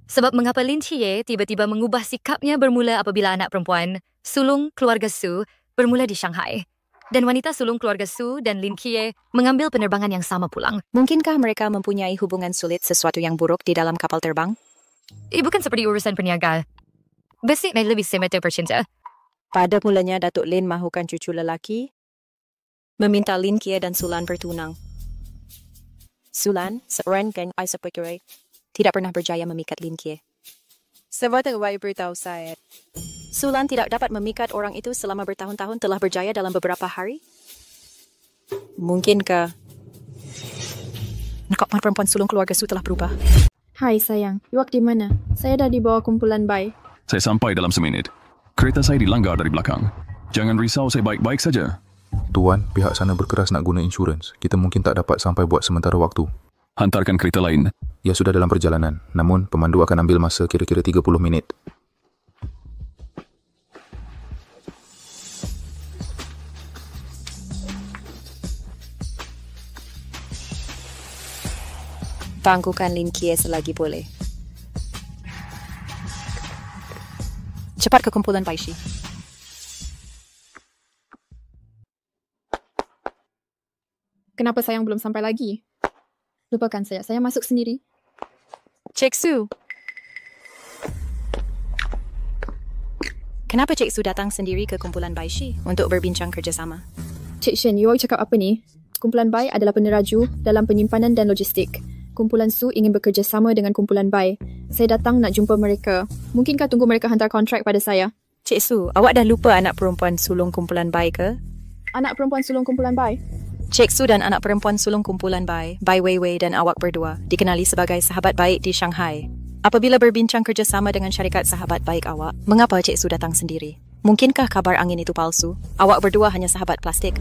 Sebab mengapa Lin Kie tiba-tiba mengubah sikapnya bermula apabila anak perempuan sulung keluarga Su bermula di Shanghai. Dan wanita sulung keluarga Su dan Lin Kie mengambil penerbangan yang sama pulang. Mungkinkah mereka mempunyai hubungan sulit sesuatu yang buruk di dalam kapal terbang? Bukan seperti urusan perniagaan. Basicnya lebih semata percinta. Pada mulanya Datuk Lin mahukan cucu lelaki, meminta Lin Kie dan Sulan bertunang. Sulan, seorang geng Aisapukirai, tidak pernah berjaya memikat Lin Kie. Sebab awak beritahu saya, Sulan tidak dapat memikat orang itu selama bertahun-tahun telah berjaya dalam beberapa hari? Mungkinkah nakapman perempuan sulung keluarga Su telah berubah? Hai sayang, Iwak di mana? Saya dah di bawah kumpulan Bai. Saya sampai dalam seminit. Kereta saya dilanggar dari belakang. Jangan risau, saya baik-baik saja. Tuan, pihak sana berkeras nak guna insurans. Kita mungkin tak dapat sampai buat sementara waktu. Hantarkan kereta lain. Ia sudah dalam perjalanan. Namun, pemandu akan ambil masa kira-kira 30 minit. Tangguhkan Lin Kie selagi boleh. Cepat ke kumpulan Baishi. Kenapa sayang belum sampai lagi? Lupakan saya masuk sendiri. Cik Su. Kenapa Cik Su datang sendiri ke kumpulan Baishi untuk berbincang kerjasama? Cik Shen, you cakap apa ni? Kumpulan Bai adalah peneraju dalam penyimpanan dan logistik. Kumpulan Su ingin bekerjasama dengan kumpulan Bai. Saya datang nak jumpa mereka. Mungkinkah tunggu mereka hantar kontrak pada saya? Cik Su, awak dah lupa anak perempuan sulung kumpulan Bai ke? Anak perempuan sulung kumpulan Bai? Cik Su dan anak perempuan sulung kumpulan Bai, Bai Weiwei dan awak berdua, dikenali sebagai sahabat baik di Shanghai. Apabila berbincang kerjasama dengan syarikat sahabat baik awak, mengapa Cik Su datang sendiri? Mungkinkah kabar angin itu palsu? Awak berdua hanya sahabat plastik.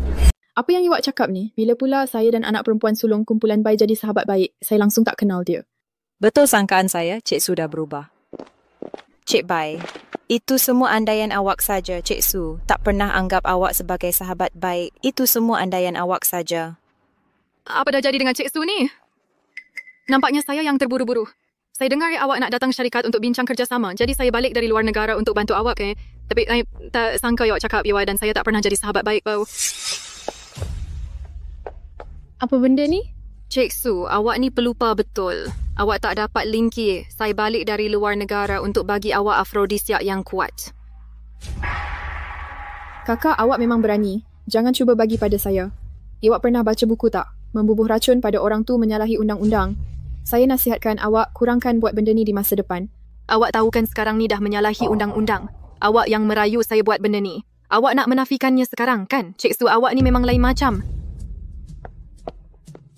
Apa yang Iwak cakap ni? Bila pula saya dan anak perempuan sulung kumpulan Bai jadi sahabat baik, saya langsung tak kenal dia. Betul sangkaan saya, Cik Su dah berubah. Cik Bai, itu semua andaian awak saja, Cik Su. Tak pernah anggap awak sebagai sahabat baik. Itu semua andaian awak saja. Apa dah jadi dengan Cik Su ni? Nampaknya saya yang terburu-buru. Saya dengar awak nak datang syarikat untuk bincang kerjasama. Jadi saya balik dari luar negara untuk bantu awak. Tapi saya tak sangka awak cakap Iwa dan saya tak pernah jadi sahabat baik bau. Apa benda ni? Cik Su, awak ni pelupa betul. Awak tak dapat linki. Saya balik dari luar negara untuk bagi awak afrodisiak yang kuat. Kakak, awak memang berani. Jangan cuba bagi pada saya. Iwak pernah baca buku tak? Membubuh racun pada orang tu menyalahi undang-undang. Saya nasihatkan awak kurangkan buat benda ni di masa depan. Awak tahu kan sekarang ni dah menyalahi undang-undang. Awak yang merayu saya buat benda ni. Awak nak menafikannya sekarang kan? Cik Su, awak ni memang lain macam.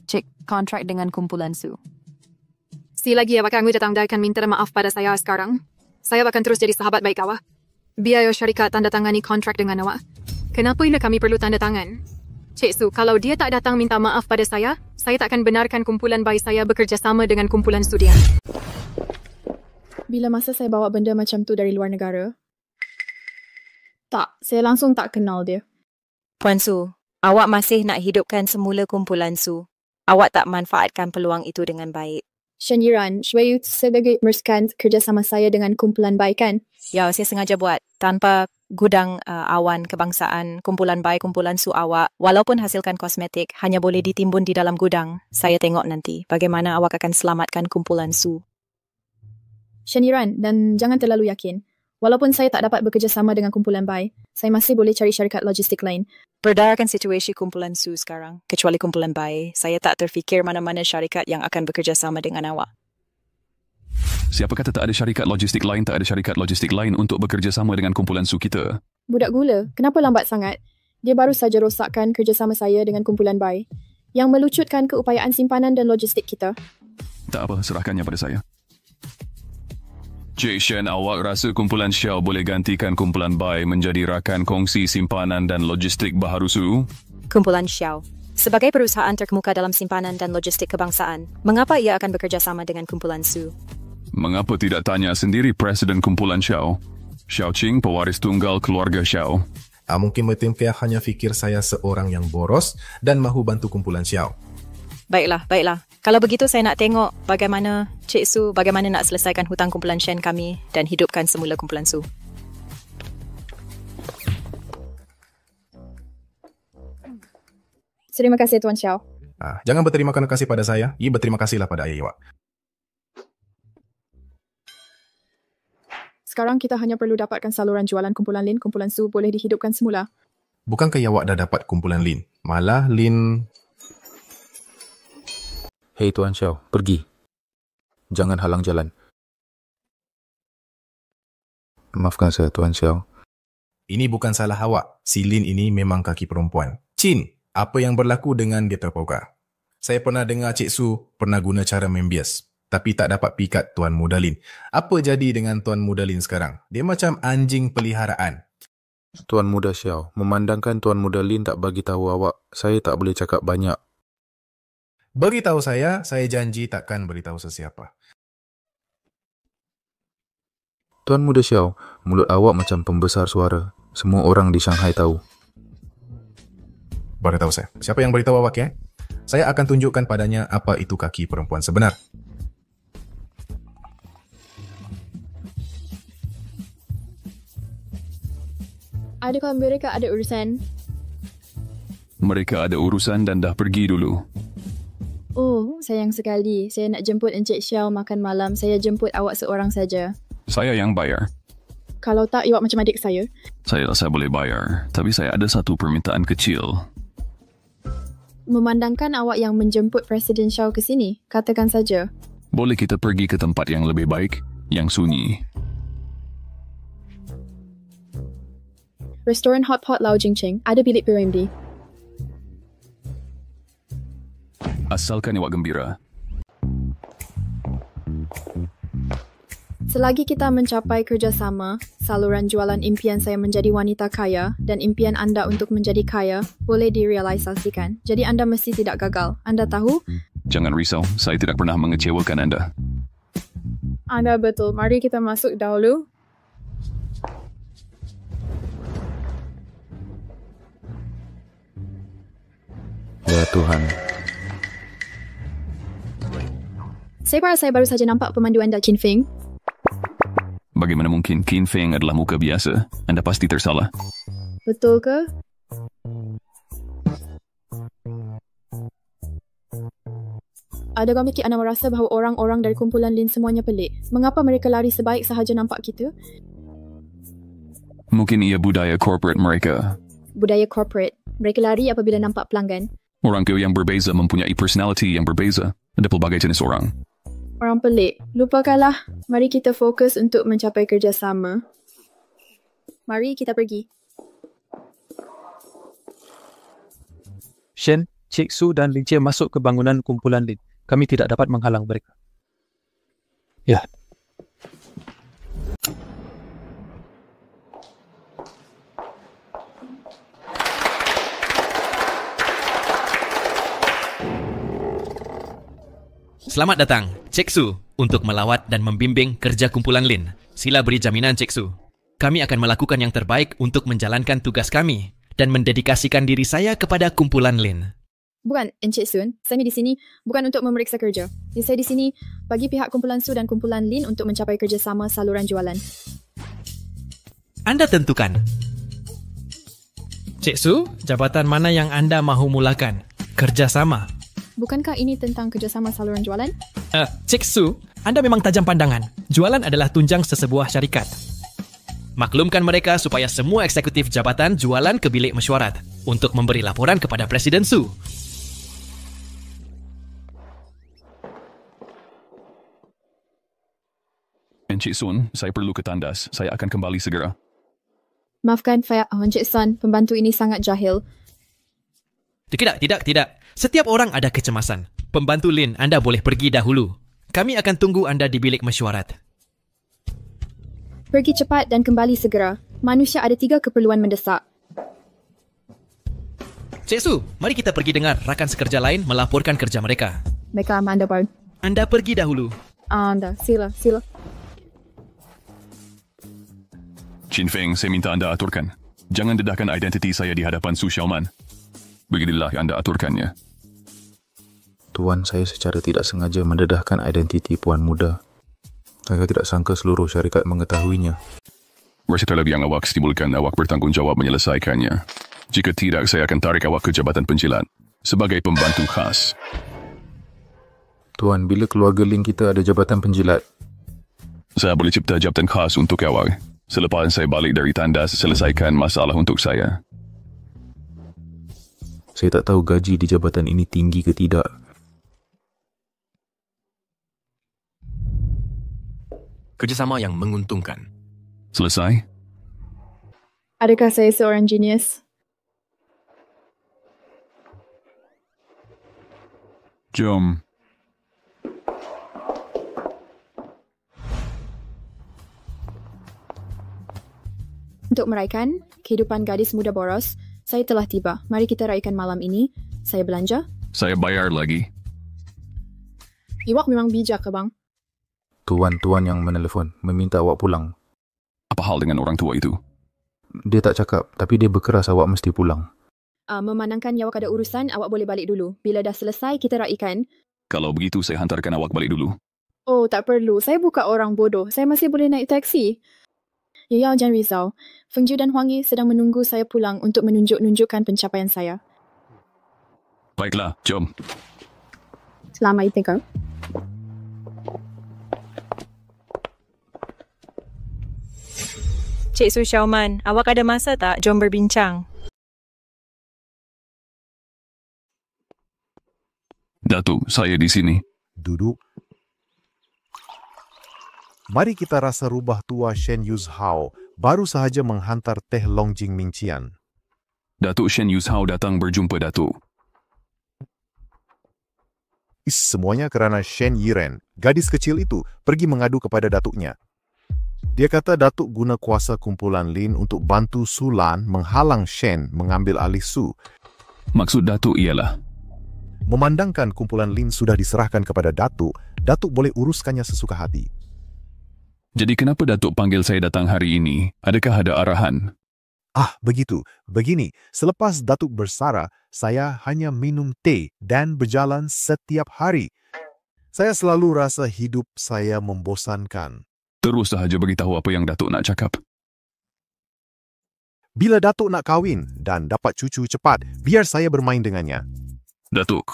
Cik, kontrak dengan kumpulan Su. Si lagi awak anggu datang dan akan minta maaf pada saya sekarang. Saya akan terus jadi sahabat baik awak. Biar syarikat tanda tangani kontrak dengan awak. Kenapa ini kami perlu tanda tangan? Cik Su, kalau dia tak datang minta maaf pada saya takkan benarkan kumpulan Bai saya bekerjasama dengan kumpulan Su dia. Bila masa saya bawa benda macam tu dari luar negara? Tak, saya langsung tak kenal dia. Puan Su, awak masih nak hidupkan semula kumpulan Su. Awak tak manfaatkan peluang itu dengan baik. Shen Yiran, Shui sebagai meneruskan kerjasama saya dengan kumpulan Bai kan? Ya, saya sengaja buat. Tanpa gudang awan kebangsaan, kumpulan Bai, kumpulan Su awak, walaupun hasilkan kosmetik, hanya boleh ditimbun di dalam gudang. Saya tengok nanti bagaimana awak akan selamatkan kumpulan Su. Shen Yiran, dan jangan terlalu yakin. Walaupun saya tak dapat bekerjasama dengan kumpulan Bai, saya masih boleh cari syarikat logistik lain. Berdasarkan situasi kumpulan Su sekarang, kecuali kumpulan Bai, saya tak terfikir mana-mana syarikat yang akan bekerjasama dengan awak. Siapa kata tak ada syarikat logistik lain, tak ada syarikat logistik lain untuk bekerjasama dengan kumpulan Su kita? Budak gula, kenapa lambat sangat? Dia baru saja rosakkan kerjasama saya dengan kumpulan Bai, yang melucutkan keupayaan simpanan dan logistik kita. Tak apa, serahkannya pada saya. Cik Shen, awak rasa kumpulan Xiao boleh gantikan kumpulan Bai menjadi rakan kongsi simpanan dan logistik baharu Su? Kumpulan Xiao. Sebagai perusahaan terkemuka dalam simpanan dan logistik kebangsaan, mengapa ia akan bekerjasama dengan kumpulan Su? Mengapa tidak tanya sendiri Presiden kumpulan Xiao? Xiao Qing, pewaris tunggal keluarga Xiao. Mungkin Metimkia hanya fikir saya seorang yang boros dan mahu bantu kumpulan Xiao. Baiklah. Kalau begitu saya nak tengok bagaimana Cik Su, bagaimana nak selesaikan hutang kumpulan Shen kami dan hidupkan semula kumpulan Su. Terima kasih Tuan Xiao. Jangan berterima kasih pada saya, berterima kasihlah pada ayah Iwak. Sekarang kita hanya perlu dapatkan saluran jualan kumpulan Lin, kumpulan Su boleh dihidupkan semula. Bukankah Iwak dah dapat kumpulan Lin? Malah Lin... Hei Tuan Xiao, pergi. Jangan halang jalan. Maafkan saya, Tuan Xiao. Ini bukan salah awak. Si Lin ini memang kaki perempuan. Chin, apa yang berlaku dengan dia terpauka? Saya pernah dengar Cik Su pernah guna cara membias, tapi tak dapat pikat Tuan Muda Lin. Apa jadi dengan Tuan Muda Lin sekarang? Dia macam anjing peliharaan. Tuan Muda Xiao, memandangkan Tuan Muda Lin tak bagi tahu awak, saya tak boleh cakap banyak. Beritahu saya janji takkan beritahu sesiapa. Tuan Muda Xiao, mulut awak macam pembesar suara. Semua orang di Shanghai tahu. Beritahu saya, siapa yang beritahu awak ya? Saya akan tunjukkan padanya apa itu kaki perempuan sebenar. Adakah mereka ada urusan? Mereka ada urusan dan dah pergi dulu. Oh, sayang sekali. Saya nak jemput Encik Xiao makan malam. Saya jemput awak seorang saja. Saya yang bayar. Kalau tak, awak macam adik saya. Saya rasa boleh bayar, tapi saya ada satu permintaan kecil. Memandangkan awak yang menjemput Presiden Xiao ke sini, katakan saja. Boleh kita pergi ke tempat yang lebih baik, yang sunyi. Restoran Hot Pot Lau Jingcheng, ada bilik PMD. Asalkan awak gembira. Selagi kita mencapai kerjasama, saluran jualan impian saya menjadi wanita kaya dan impian anda untuk menjadi kaya boleh direalisasikan. Jadi anda mesti tidak gagal. Anda tahu? Jangan risau, saya tidak pernah mengecewakan anda. Anda betul. Mari kita masuk dahulu. Ya Tuhan. Saya baru saja nampak pemandu anda, Qin Feng. Bagaimana mungkin Qin Feng adalah muka biasa? Anda pasti tersalah. Betul ke? Adakah mungkin anda merasa bahawa orang-orang dari kumpulan Lin semuanya pelik? Mengapa mereka lari sebaik sahaja nampak kita? Mungkin ia budaya corporate mereka. Budaya corporate. Mereka lari apabila nampak pelanggan. Orang yang berbeza mempunyai personality yang berbeza. Ada pelbagai jenis orang. Orang pelik. Lupakanlah. Mari kita fokus untuk mencapai kerjasama. Mari kita pergi. Shen, Cik Su dan Lin Jie masuk ke bangunan kumpulan Lin. Kami tidak dapat menghalang mereka. Ya. Selamat datang, Cik Su, untuk melawat dan membimbing kerja kumpulan Lin. Sila beri jaminan, Cik Su. Kami akan melakukan yang terbaik untuk menjalankan tugas kami dan mendedikasikan diri saya kepada kumpulan Lin. Bukan, Encik Sun. Saya di sini bukan untuk memeriksa kerja. Saya di sini bagi pihak kumpulan Su dan kumpulan Lin untuk mencapai kerjasama saluran jualan. Anda tentukan. Cik Su, jabatan mana yang anda mahu mulakan? Kerjasama. Bukankah ini tentang kerjasama saluran jualan? Cik Su, anda memang tajam pandangan. Jualan adalah tunjang sesebuah syarikat. Maklumkan mereka supaya semua eksekutif jabatan jualan ke bilik mesyuarat untuk memberi laporan kepada Presiden Su. Encik Sun, saya perlu ke tandas. Saya akan kembali segera. Maafkan, Encik Sun, pembantu ini sangat jahil. Tidak. Setiap orang ada kecemasan. Pembantu Lin, anda boleh pergi dahulu. Kami akan tunggu anda di bilik mesyuarat. Pergi cepat dan kembali segera. Manusia ada 3 keperluan mendesak. Cik Su, mari kita pergi dengar rakan sekerja lain melaporkan kerja mereka. Baiklah, Anda Bard. Anda pergi dahulu. Anda, sila. Qin Feng, saya minta anda aturkan. Jangan dedahkan identiti saya di hadapan Su Xiaoman. Beginilah anda aturkannya. Tuan, saya secara tidak sengaja mendedahkan identiti Puan Muda. Saya tidak sangka seluruh syarikat mengetahuinya. Rasa lebih yang awak stimulkan awak bertanggungjawab menyelesaikannya. Jika tidak, saya akan tarik awak ke jabatan penjilat sebagai pembantu khas. Tuan, bila keluarga Lin kita ada jabatan penjilat? Saya boleh cipta jabatan khas untuk awak. Selepas saya balik dari tandas, selesaikan masalah untuk saya. Saya tak tahu gaji di jabatan ini tinggi ke tidak. Kerjasama yang menguntungkan. Selesai? Adakah saya seorang genius? Jom. Untuk meraihkan kehidupan gadis muda boros, saya telah tiba. Mari kita raikan malam ini. Saya belanja. Saya bayar lagi. Iwak memang bijak ke, bang? Tuan-tuan yang menelefon meminta awak pulang. Apa hal dengan orang tua itu? Dia tak cakap, tapi dia berkeras awak mesti pulang. Memandangkan awak ada urusan, awak boleh balik dulu. Bila dah selesai, kita raikan. Kalau begitu, saya hantarkan awak balik dulu. Oh, tak perlu. Saya bukan orang bodoh. Saya masih boleh naik taksi. Ya, jangan risau. Feng Jiu dan Huang Yi sedang menunggu saya pulang untuk menunjukkan pencapaian saya. Baiklah, jom. Selamat tinggal. Cik Su Xiaoman, awak ada masa tak? Jom berbincang. Datuk, saya di sini. Duduk. Mari kita rasa rubah tua Shen Yuzhao baru sahaja menghantar teh Longjing Mingqian. Datuk Shen Yuzhao datang berjumpa Datuk. Semuanya kerana Shen Yiren, gadis kecil itu, pergi mengadu kepada datuknya. Dia kata Datuk guna kuasa kumpulan Lin untuk bantu Su Lan menghalang Shen mengambil alih Su. Maksud Datuk ialah? Memandangkan kumpulan Lin sudah diserahkan kepada Datuk, Datuk boleh uruskannya sesuka hati. Jadi kenapa Datuk panggil saya datang hari ini? Adakah ada arahan? Begitu. Begini, selepas Datuk bersara, saya hanya minum teh dan berjalan setiap hari. Saya selalu rasa hidup saya membosankan. Terus sahaja beritahu apa yang Datuk nak cakap. Bila Datuk nak kahwin dan dapat cucu cepat, biar saya bermain dengannya. Datuk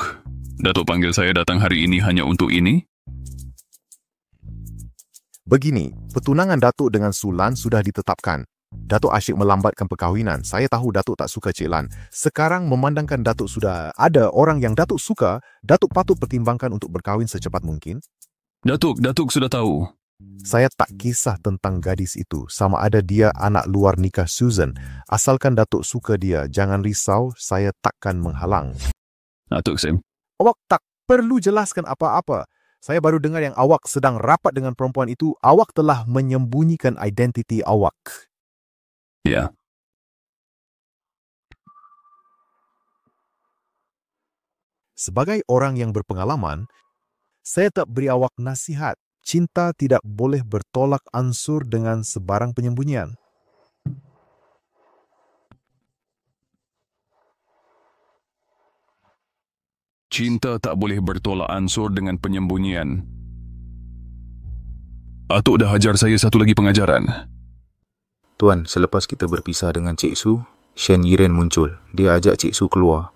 panggil saya datang hari ini hanya untuk ini? Begini, pertunangan Datuk dengan Su Lan sudah ditetapkan. Datuk asyik melambatkan perkahwinan. Saya tahu Datuk tak suka Cik Lan. Sekarang memandangkan Datuk sudah ada orang yang Datuk suka, Datuk patut pertimbangkan untuk berkahwin secepat mungkin. Datuk sudah tahu. Saya tak kisah tentang gadis itu, sama ada dia anak luar nikah Susan. Asalkan Datuk suka dia, jangan risau, saya takkan menghalang. Datuk Sim. Awak tak perlu jelaskan apa-apa. Saya baru dengar yang awak sedang rapat dengan perempuan itu. Awak telah menyembunyikan identiti awak. Ya. Sebagai orang yang berpengalaman, saya tak beri awak nasihat. Cinta tidak boleh bertolak ansur dengan sebarang penyembunyian. Cinta tak boleh bertolak ansur dengan penyembunyian. Atuk dah ajar saya satu lagi pengajaran. Tuan, selepas kita berpisah dengan Cik Su, Shen Yiren muncul. Dia ajak Cik Su keluar.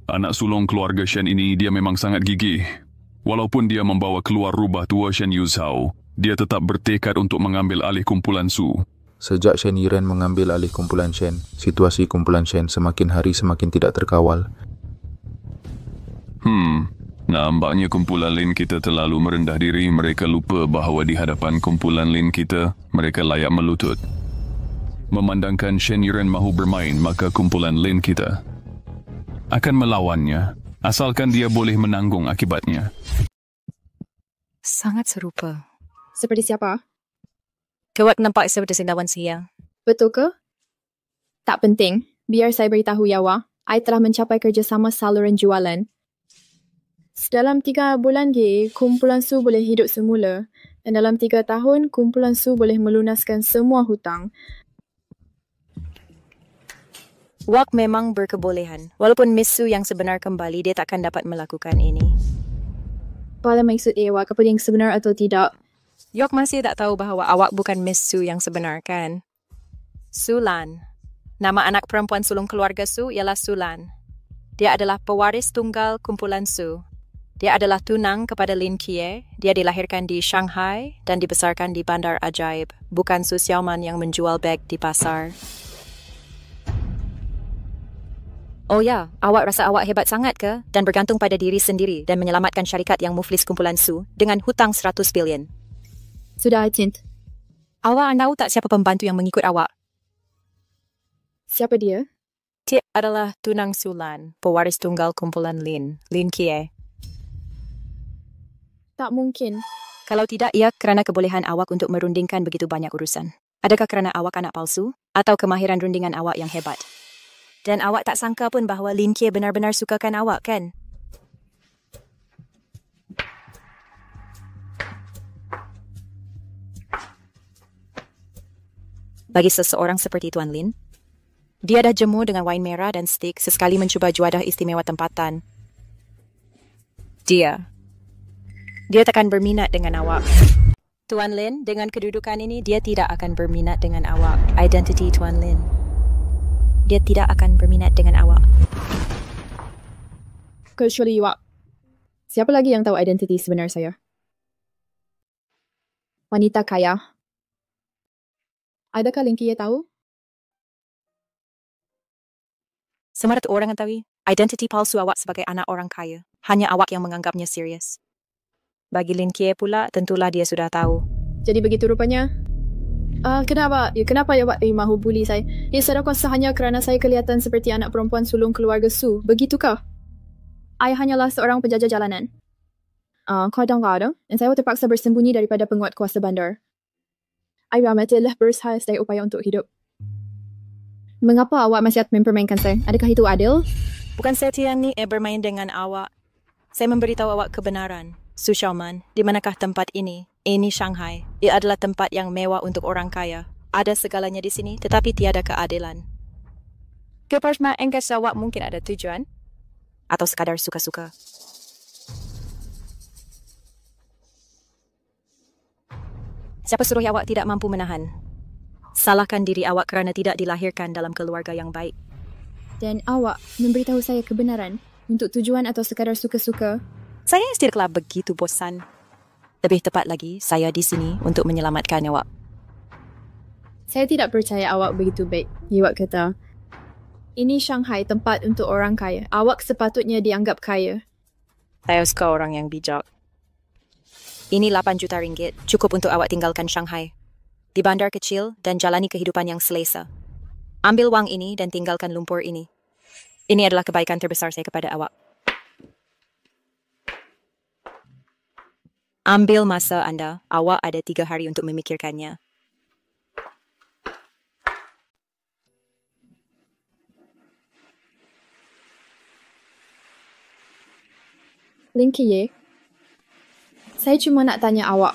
Anak sulung keluarga Shen ini dia memang sangat gigih. Walaupun dia membawa keluar rubah tua Shen Yuzhao, dia tetap bertekad untuk mengambil alih kumpulan Su. Sejak Shen Yiren mengambil alih kumpulan Shen, situasi kumpulan Shen semakin hari semakin tidak terkawal. Nampaknya kumpulan Lin kita terlalu merendah diri. Mereka lupa bahawa di hadapan kumpulan Lin kita, mereka layak melutut. Memandangkan Shen Yiren mahu bermain, maka kumpulan Lin kita akan melawannya. Asalkan dia boleh menanggung akibatnya. Sangat serupa. Seperti siapa? Kewak nampak seperti Sendawan Siang. Betul ke? Tak penting. Biar saya beritahu Yawa, I telah mencapai kerjasama saluran jualan. Dalam 3 bulan lagi, kumpulan Su boleh hidup semula. Dan dalam 3 tahun, kumpulan Su boleh melunaskan semua hutang. Wak memang berkebolehan. Walaupun Miss Su yang sebenar kembali, dia takkan dapat melakukan ini. Apa maksud Wak? Apa yang sebenar atau tidak? Yok masih tak tahu bahawa awak bukan Miss Su yang sebenar, kan? Su Lan. Nama anak perempuan sulung keluarga Su ialah Su Lan. Dia adalah pewaris tunggal kumpulan Su. Dia adalah tunang kepada Lin Kie. Dia dilahirkan di Shanghai dan dibesarkan di Bandar Ajaib. Bukan Su Xiaoman yang menjual beg di pasar. Oh ya, awak rasa awak hebat sangat ke? Dan bergantung pada diri sendiri dan menyelamatkan syarikat yang muflis kumpulan Su dengan hutang 100 bilion. Sudah, Cint. Awak tahu tak siapa pembantu yang mengikut awak? Siapa dia? Dia adalah Tunang Sulan, pewaris tunggal kumpulan Lin Kie. Tak mungkin. Kalau tidak, ia kerana kebolehan awak untuk merundingkan begitu banyak urusan. Adakah kerana awak anak palsu? Atau kemahiran rundingan awak yang hebat? Dan awak tak sangka pun bahawa Lin Kie benar-benar sukakan awak, kan? Bagi seseorang seperti Tuan Lin, dia dah jemur dengan wain merah dan stik sesekali mencuba juadah istimewa tempatan. Dia takkan berminat dengan awak. Tuan Lin, dengan kedudukan ini, dia tidak akan berminat dengan awak. Identiti Tuan Lin. Dia tidak akan berminat dengan awak. Kecuali awak. Siapa lagi yang tahu identiti sebenar saya? Wanita kaya. Adakah Lin Kie tahu? Semua orang tahu identiti palsu awak sebagai anak orang kaya. Hanya awak yang menganggapnya serius. Bagi Lin Kie pula, tentulah dia sudah tahu. Jadi begitu rupanya. Kenapa awak mahu buli saya? Ya, saya kuasa hanya kerana saya kelihatan seperti anak perempuan sulung keluarga Su. Begitukah? Saya hanyalah seorang penjajah jalanan. Kadang-kadang, dan saya terpaksa bersembunyi daripada penguat kuasa bandar. Saya matilah berusaha sedaya upaya untuk hidup. Mengapa awak masih mempermainkan saya? Adakah itu adil? Bukan saya yang ni bermain dengan awak. Saya memberitahu awak kebenaran. Su Xiaoman, di manakah tempat ini? Ini Shanghai. Ia adalah tempat yang mewah untuk orang kaya. Ada segalanya di sini, tetapi tiada keadilan. Kepercayaan engkau awak mungkin ada tujuan? Atau sekadar suka-suka? Siapa suruh awak tidak mampu menahan? Salahkan diri awak kerana tidak dilahirkan dalam keluarga yang baik. Dan awak memberitahu saya kebenaran untuk tujuan atau sekadar suka-suka? Saya tidaklah begitu bosan. Lebih tepat lagi, saya di sini untuk menyelamatkan awak. Saya tidak percaya awak begitu baik. Awak kata, ini Shanghai tempat untuk orang kaya. Awak sepatutnya dianggap kaya. Saya suka orang yang bijak. Ini 8 juta ringgit, cukup untuk awak tinggalkan Shanghai. Di bandar kecil dan jalani kehidupan yang selesa. Ambil wang ini dan tinggalkan lumpur ini. Ini adalah kebaikan terbesar saya kepada awak. Ambil masa anda, awak ada 3 hari untuk memikirkannya. Lin Kie, saya cuma nak tanya awak.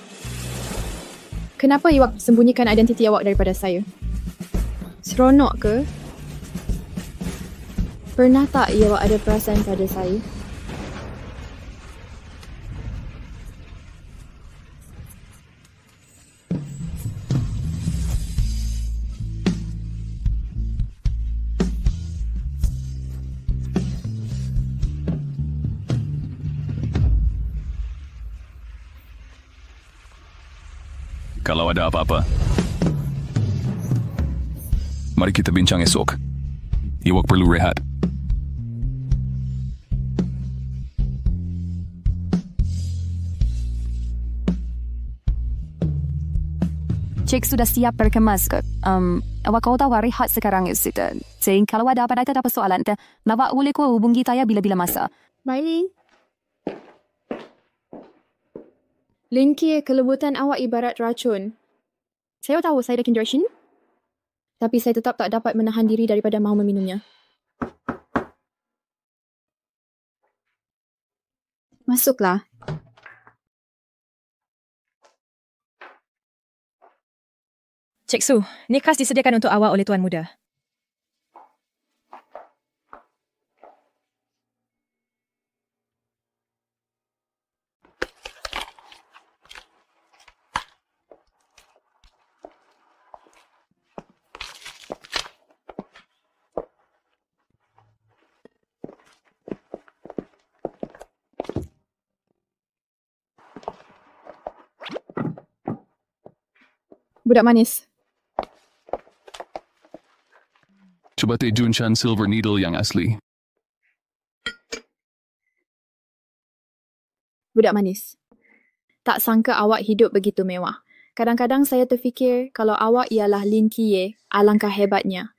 Kenapa awak sembunyikan identiti awak daripada saya? Seronok ke? Pernah tak awak ada perasaan pada saya? Kalau ada apa-apa, mari kita bincang esok. Iwak perlu rehat. Cik sudah siap berkemas ke? Awak kau tahu rehat sekarang sudah. Jadi kalau ada apa-apa ada persoalan, awak boleh kau hubungi saya bila-bila masa. Baik. Lin Kie, kelebutan awak ibarat racun. Saya tahu saya ada condition, tapi saya tetap tak dapat menahan diri daripada mahu meminumnya. Masuklah. Cik Su, ni khas disediakan untuk awak oleh Tuan Muda. Budak manis. Cuba teh Junshan Silver Needle yang asli. Budak manis. Tak sangka awak hidup begitu mewah. Kadang-kadang saya terfikir kalau awak ialah Lin Kie, alangkah hebatnya.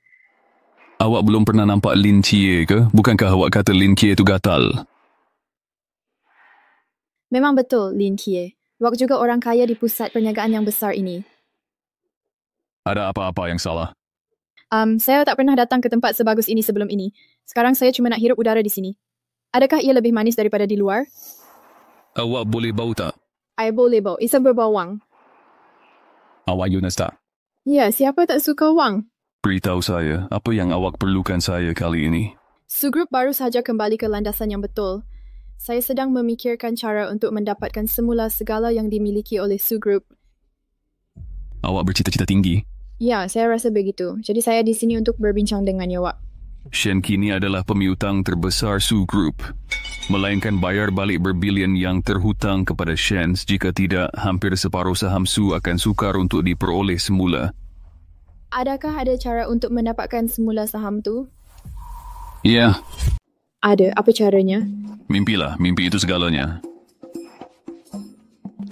Awak belum pernah nampak Lin Kie ke? Bukankah awak kata Lin Kie itu gatal? Memang betul, Lin Kie. Awak juga orang kaya di pusat perniagaan yang besar ini. Ada apa-apa yang salah? Saya tak pernah datang ke tempat sebagus ini sebelum ini. Sekarang saya cuma nak hirup udara di sini. Adakah ia lebih manis daripada di luar? Awak boleh bau tak? I boleh bau. Ia berbau wang. Awak Yunus tak? Ya, siapa tak suka wang? Beritahu saya, apa yang awak perlukan saya kali ini? Sugrup baru saja kembali ke landasan yang betul. Saya sedang memikirkan cara untuk mendapatkan semula segala yang dimiliki oleh Sugrup. Awak bercita-cita tinggi? Ya, saya rasa begitu. Jadi saya di sini untuk berbincang dengan awak. Shen kini adalah pemiutang terbesar Su Group. Melainkan bayar balik berbilion yang terhutang kepada Shen, jika tidak, hampir separuh saham Su akan sukar untuk diperoleh semula. Adakah ada cara untuk mendapatkan semula saham tu? Ya. Ada. Apa caranya? Mimpilah. Mimpi itu segalanya.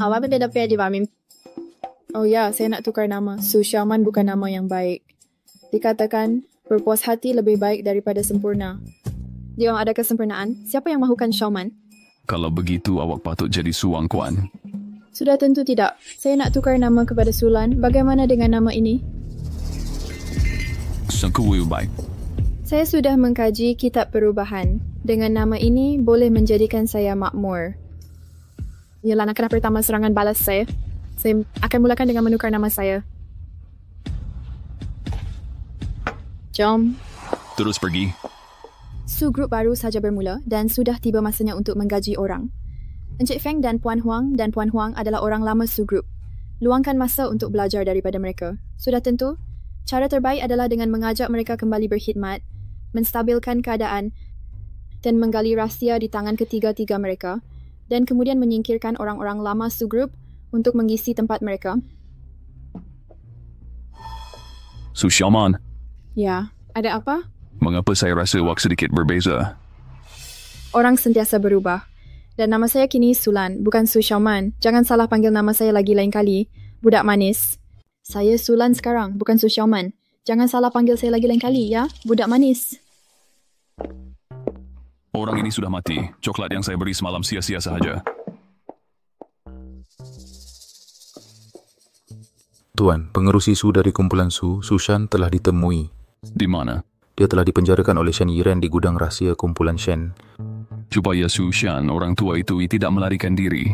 Awak benda dapat di mimpi. Oh ya, saya nak tukar nama. Su Xiaoman bukan nama yang baik. Dikatakan, berpuas hati lebih baik daripada sempurna. Dia orang ada kesempurnaan. Siapa yang mahukan Xiaoman? Kalau begitu, awak patut jadi Su Wangquan. Sudah tentu tidak. Saya nak tukar nama kepada Sulan. Bagaimana dengan nama ini? Baik. Saya sudah mengkaji kitab perubahan. Dengan nama ini, boleh menjadikan saya makmur. Ialah naklah pertama serangan balas saya. Saya akan mulakan dengan menukar nama saya. Jom. Terus pergi. Su Group baru saja bermula dan sudah tiba masanya untuk menggaji orang. Encik Feng dan Puan Huang adalah orang lama Su Group. Luangkan masa untuk belajar daripada mereka. Sudah tentu, cara terbaik adalah dengan mengajak mereka kembali berkhidmat, menstabilkan keadaan dan menggali rahsia di tangan ketiga-tiga mereka dan kemudian menyingkirkan orang-orang lama Su Group untuk mengisi tempat mereka. Su Xiaoman. Ya, ada apa? Mengapa saya rasa awak sedikit berbeza? Orang sentiasa berubah. Dan nama saya kini Sulan, bukan Su Xiaoman. Jangan salah panggil nama saya lagi lain kali. Budak manis. Saya Sulan sekarang, bukan Su Xiaoman. Jangan salah panggil saya lagi lain kali, ya? Budak manis. Orang ini sudah mati. Coklat yang saya beri semalam sia-sia sahaja. Tuan, pengerusi Su dari kumpulan Su, Sushan telah ditemui. Di mana? Dia telah dipenjarakan oleh Shen Yiren di gudang rahsia kumpulan Shen. Supaya Sushan, orang tua itu, tidak melarikan diri.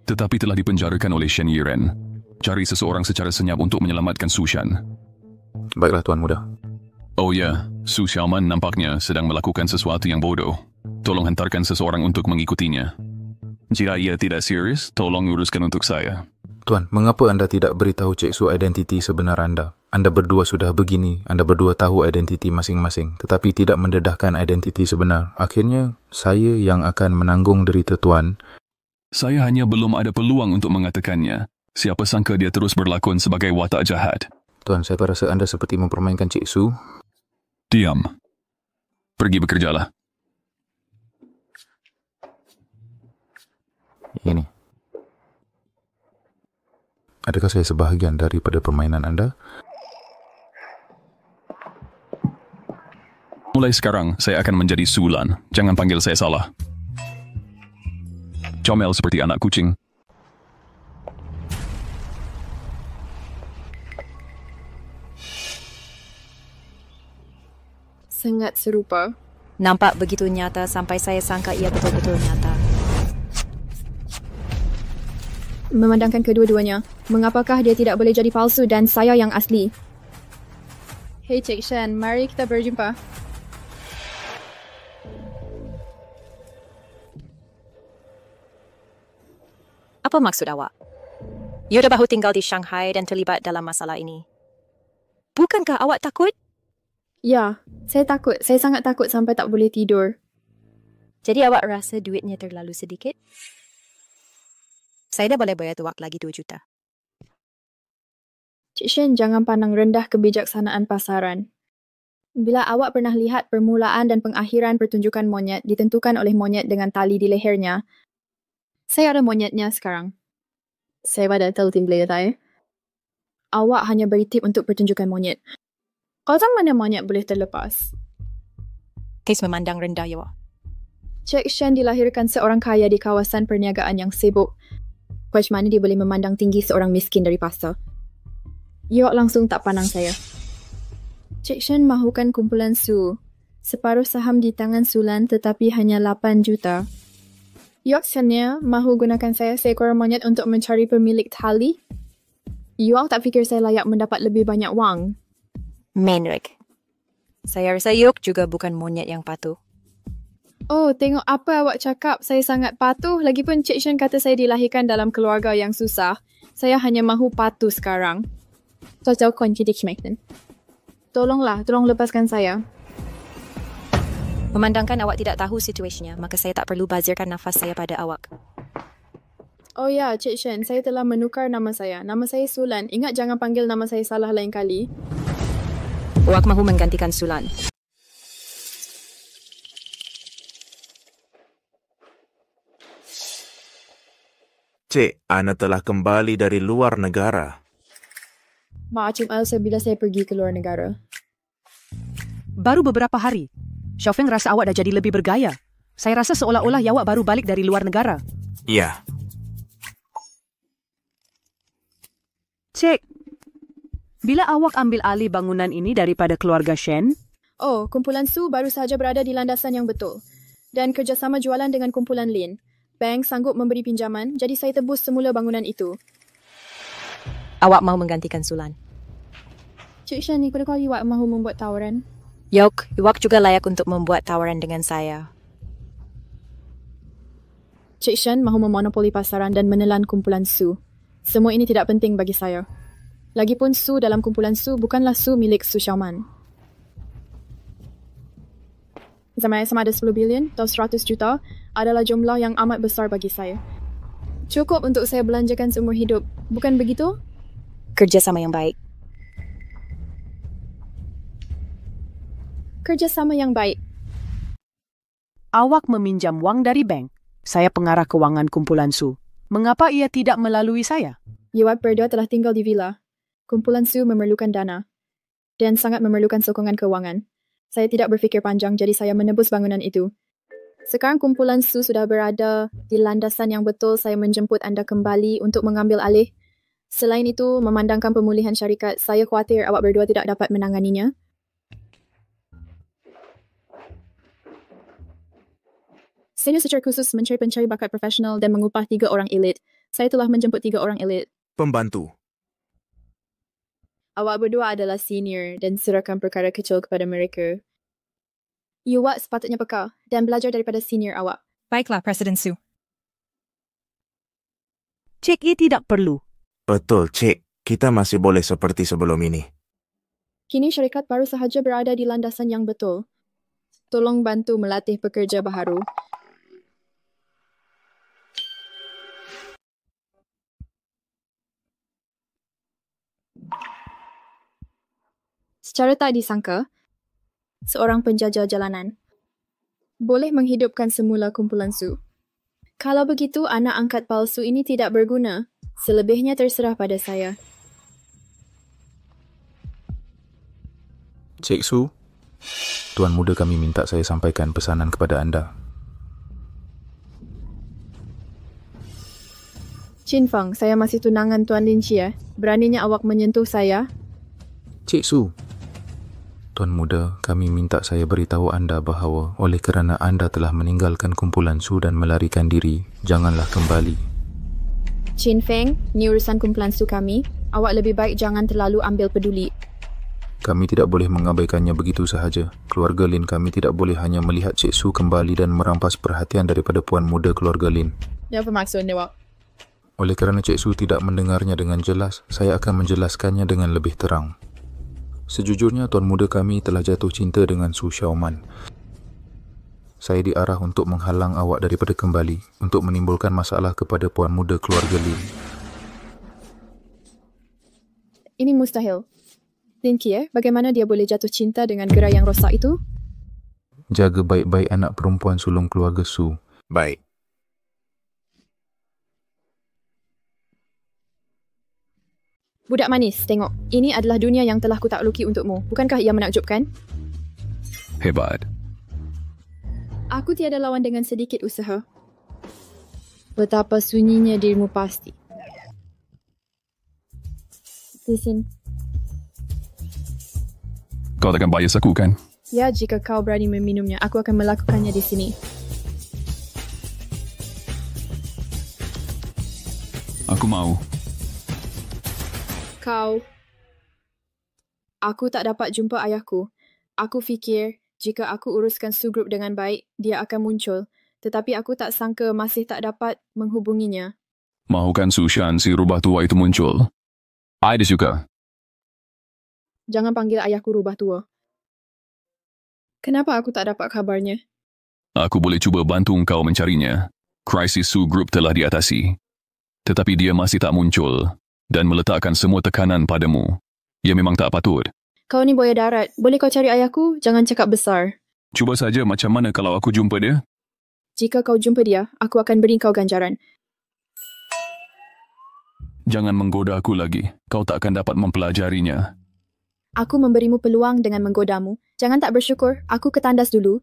Tetapi telah dipenjarakan oleh Shen Yiren. Cari seseorang secara senyap untuk menyelamatkan Sushan. Baiklah, Tuan Muda. Oh ya, Su Xiaoman nampaknya sedang melakukan sesuatu yang bodoh. Tolong hantarkan seseorang untuk mengikutinya. Jika ia tidak serius, tolong uruskan untuk saya. Tuan, mengapa anda tidak beritahu Cik Su identiti sebenar anda? Anda berdua sudah begini, anda berdua tahu identiti masing-masing, tetapi tidak mendedahkan identiti sebenar. Akhirnya, saya yang akan menanggung derita Tuan. Saya hanya belum ada peluang untuk mengatakannya. Siapa sangka dia terus berlakon sebagai watak jahat. Tuan, saya rasa anda seperti mempermainkan Cik Su. Diam. Pergi bekerjalah. Ini. Adakah saya sebahagian daripada permainan anda? Mulai sekarang, saya akan menjadi Sulan. Jangan panggil saya salah. Comel seperti anak kucing. Sangat serupa. Nampak begitu nyata sampai saya sangka ia betul-betul nyata. Memandangkan kedua-duanya, mengapakah dia tidak boleh jadi palsu dan saya yang asli? Hei Cik Shen, mari kita berjumpa. Apa maksud awak? Yoda bahu tinggal di Shanghai dan terlibat dalam masalah ini. Bukankah awak takut? Ya, saya takut. Saya sangat takut sampai tak boleh tidur. Jadi awak rasa duitnya terlalu sedikit? Saya dah boleh bayar tu waktu lagi 2 juta. Cik Shen, jangan pandang rendah kebijaksanaan pasaran. Bila awak pernah lihat permulaan dan pengakhiran pertunjukan monyet ditentukan oleh monyet dengan tali di lehernya, saya ada monyetnya sekarang. Saya pada tim player saya. Awak hanya beri tip untuk pertunjukan monyet. Kalau mana monyet boleh terlepas? Kes memandang rendah ya, Wak. Cik Shen dilahirkan seorang kaya di kawasan perniagaan yang sibuk. Macam mana dia boleh memandang tinggi seorang miskin dari pasar? Yok langsung tak pandang saya. Cik Shen mahukan kumpulan Su. Separuh saham di tangan Sulan tetapi hanya 8 juta. Yok sebenarnya mahu gunakan saya seekor monyet untuk mencari pemilik tali. Yok tak fikir saya layak mendapat lebih banyak wang. Menrik. Saya rasa Yok juga bukan monyet yang patuh. Oh, tengok apa awak cakap. Saya sangat patuh. Lagipun Cik Shen kata saya dilahirkan dalam keluarga yang susah. Saya hanya mahu patuh sekarang. Tolonglah, tolong lepaskan saya. Memandangkan awak tidak tahu situasinya, maka saya tak perlu bazirkan nafas saya pada awak. Oh ya, Cik Shen, saya telah menukar nama saya. Nama saya Sulan. Ingat jangan panggil nama saya salah lain kali. Awak mahu menggantikan Sulan. Cik, Ana telah kembali dari luar negara. Maafkan Elsa bila saya pergi ke luar negara. Baru beberapa hari. Xiaofeng rasa awak dah jadi lebih bergaya. Saya rasa seolah-olah awak baru balik dari luar negara. Ya. Cik, bila awak ambil alih bangunan ini daripada keluarga Shen? Oh, kumpulan Su baru sahaja berada di landasan yang betul. Dan kerjasama jualan dengan kumpulan Lin. Bank sanggup memberi pinjaman, jadi saya tebus semula bangunan itu. Awak mahu menggantikan Sulan. Cik Shen, ikut kau awak mahu membuat tawaran? Yok, awak juga layak untuk membuat tawaran dengan saya. Cik Shen mahu memonopoli pasaran dan menelan kumpulan Su. Semua ini tidak penting bagi saya. Lagipun Su dalam kumpulan Su bukanlah Su milik Su Xiaoman. Sama ada 10 bilion atau 100 juta adalah jumlah yang amat besar bagi saya. Cukup untuk saya belanjakan seumur hidup, bukan begitu? Kerjasama yang baik. Kerjasama yang baik. Awak meminjam wang dari bank. Saya pengarah kewangan kumpulan Su. Mengapa ia tidak melalui saya? Awak berdua telah tinggal di villa. Kumpulan Su memerlukan dana dan sangat memerlukan sokongan kewangan. Saya tidak berfikir panjang, jadi saya menebus bangunan itu. Sekarang kumpulan Su sudah berada di landasan yang betul. Saya menjemput anda kembali untuk mengambil alih. Selain itu, memandangkan pemulihan syarikat, saya khawatir awak berdua tidak dapat menanganinya. Saya secara khusus mencari pencari bakat profesional dan mengupah 3 orang elit. Saya telah menjemput 3 orang elit. Pembantu. Awak berdua adalah senior dan serahkan perkara kecil kepada mereka. Awak sepatutnya peka dan belajar daripada senior awak. Baiklah, Presiden Su. Cik, ia tidak perlu. Betul, Cik. Kita masih boleh seperti sebelum ini. Kini syarikat baru sahaja berada di landasan yang betul. Tolong bantu melatih pekerja baharu. Secara tak disangka, seorang penjajah jalanan boleh menghidupkan semula kumpulan Su. Kalau begitu, anak angkat palsu ini tidak berguna. Selebihnya terserah pada saya. Cik Su, Tuan Muda kami minta saya sampaikan pesanan kepada anda. Chin Fang, saya masih tunangan Tuan Lin Xie. Beraninya awak menyentuh saya? Cik Su, Tuan Muda, kami minta saya beritahu anda bahawa oleh kerana anda telah meninggalkan kumpulan Su dan melarikan diri, janganlah kembali. Chin Feng, ni urusan kumpulan Su kami. Awak lebih baik jangan terlalu ambil peduli. Kami tidak boleh mengabaikannya begitu sahaja. Keluarga Lin kami tidak boleh hanya melihat Cik Su kembali dan merampas perhatian daripada Puan Muda keluarga Lin. Apa maksudnya, Wak? Oleh kerana Cik Su tidak mendengarnya dengan jelas, saya akan menjelaskannya dengan lebih terang. Sejujurnya, Tuan Muda kami telah jatuh cinta dengan Su Xiaoman. Saya diarah untuk menghalang awak daripada kembali, untuk menimbulkan masalah kepada Puan Muda keluarga Lin. Ini mustahil. Lin Xie, bagaimana dia boleh jatuh cinta dengan gerai yang rosak itu? Jaga baik-baik anak perempuan sulung keluarga Su. Baik. Budak manis, tengok. Ini adalah dunia yang telah kutakluki untukmu. Bukankah ia menakjubkan? Hebat. Aku tiada lawan dengan sedikit usaha. Betapa sunyinya dirimu pasti. Listen. Kau takkan bias aku, kan? Ya, jika kau berani meminumnya, aku akan melakukannya di sini. Aku mau. Kau. Aku tak dapat jumpa ayahku. Aku fikir jika aku uruskan Su Group dengan baik, dia akan muncul. Tetapi aku tak sangka masih tak dapat menghubunginya. Mahukan Sushan si rubah tua itu muncul? I disuka. Jangan panggil ayahku rubah tua. Kenapa aku tak dapat kabarnya? Aku boleh cuba bantu engkau mencarinya. Krisis Su Group telah diatasi. Tetapi dia masih tak muncul dan meletakkan semua tekanan padamu. Ia memang tak patut. Kau ni buaya darat. Boleh kau cari ayahku? Jangan cakap besar. Cuba saja macam mana kalau aku jumpa dia? Jika kau jumpa dia, aku akan beri kau ganjaran. Jangan menggoda aku lagi. Kau tak akan dapat mempelajarinya. Aku memberimu peluang dengan menggodamu. Jangan tak bersyukur. Aku ketandas dulu.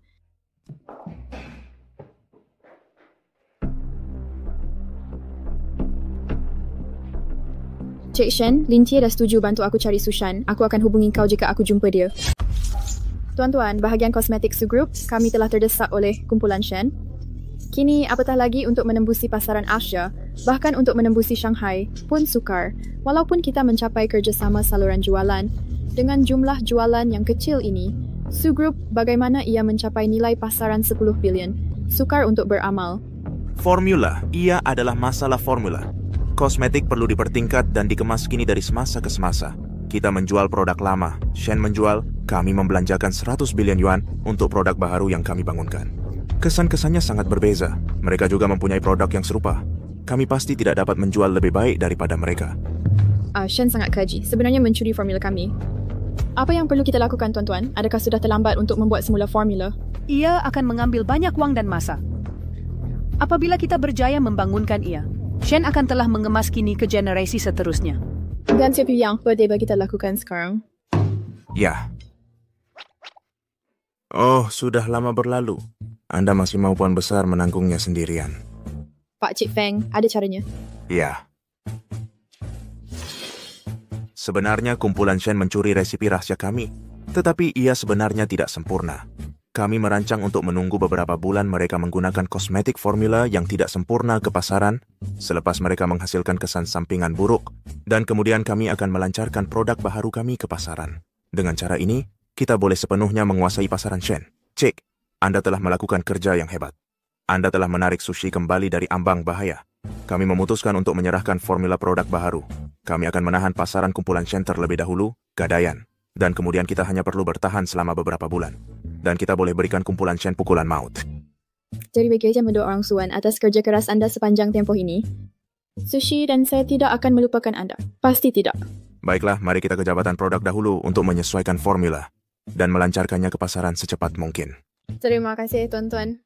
Cik Shen, Lin Tie dah setuju bantu aku cari Sushan. Aku akan hubungi kau jika aku jumpa dia. Tuan-tuan, bahagian kosmetik Su Group, kami telah terdesak oleh kumpulan Shen. Kini, apatah lagi untuk menembusi pasaran Asia, bahkan untuk menembusi Shanghai, pun sukar. Walaupun kita mencapai kerjasama saluran jualan, dengan jumlah jualan yang kecil ini, Su Group bagaimana ia mencapai nilai pasaran 10 bilion. Sukar untuk beramal. Formula, ia adalah masalah formula. Kosmetik perlu dipertingkat dan dikemas kini dari semasa ke semasa. Kita menjual produk lama, Shen menjual, kami membelanjakan 100 bilion yuan untuk produk baru yang kami bangunkan. Kesan-kesannya sangat berbeza. Mereka juga mempunyai produk yang serupa. Kami pasti tidak dapat menjual lebih baik daripada mereka. Shen sangat keji. Sebenarnya mencuri formula kami. Apa yang perlu kita lakukan, tuan-tuan? Adakah sudah terlambat untuk membuat semula formula? Ia akan mengambil banyak wang dan masa. Apabila kita berjaya membangunkan ia, Shen akan telah mengemas kini ke generasi seterusnya. Dan siapa yang perlu kita lakukan sekarang? Ya. Oh, sudah lama berlalu. Anda masih mau Puan Besar menanggungnya sendirian. Pak Cik Feng, ada caranya? Ya. Sebenarnya kumpulan Shen mencuri resipi rahasia kami, tetapi ia sebenarnya tidak sempurna. Kami merancang untuk menunggu beberapa bulan mereka menggunakan kosmetik formula yang tidak sempurna ke pasaran selepas mereka menghasilkan kesan sampingan buruk dan kemudian kami akan melancarkan produk baharu kami ke pasaran. Dengan cara ini, kita boleh sepenuhnya menguasai pasaran Shen. Cik, Anda telah melakukan kerja yang hebat. Anda telah menarik sushi kembali dari ambang bahaya. Kami memutuskan untuk menyerahkan formula produk baharu. Kami akan menahan pasaran kumpulan Shen terlebih dahulu, gadaian. Dan kemudian kita hanya perlu bertahan selama beberapa bulan. Dan kita boleh berikan kumpulan Shen pukulan maut. Jadi bagi saja mendoa orang Suan atas kerja keras anda sepanjang tempoh ini. Sushi dan saya tidak akan melupakan anda. Pasti tidak. Baiklah, mari kita ke jabatan produk dahulu untuk menyesuaikan formula dan melancarkannya ke pasaran secepat mungkin. Terima kasih, tuan-tuan.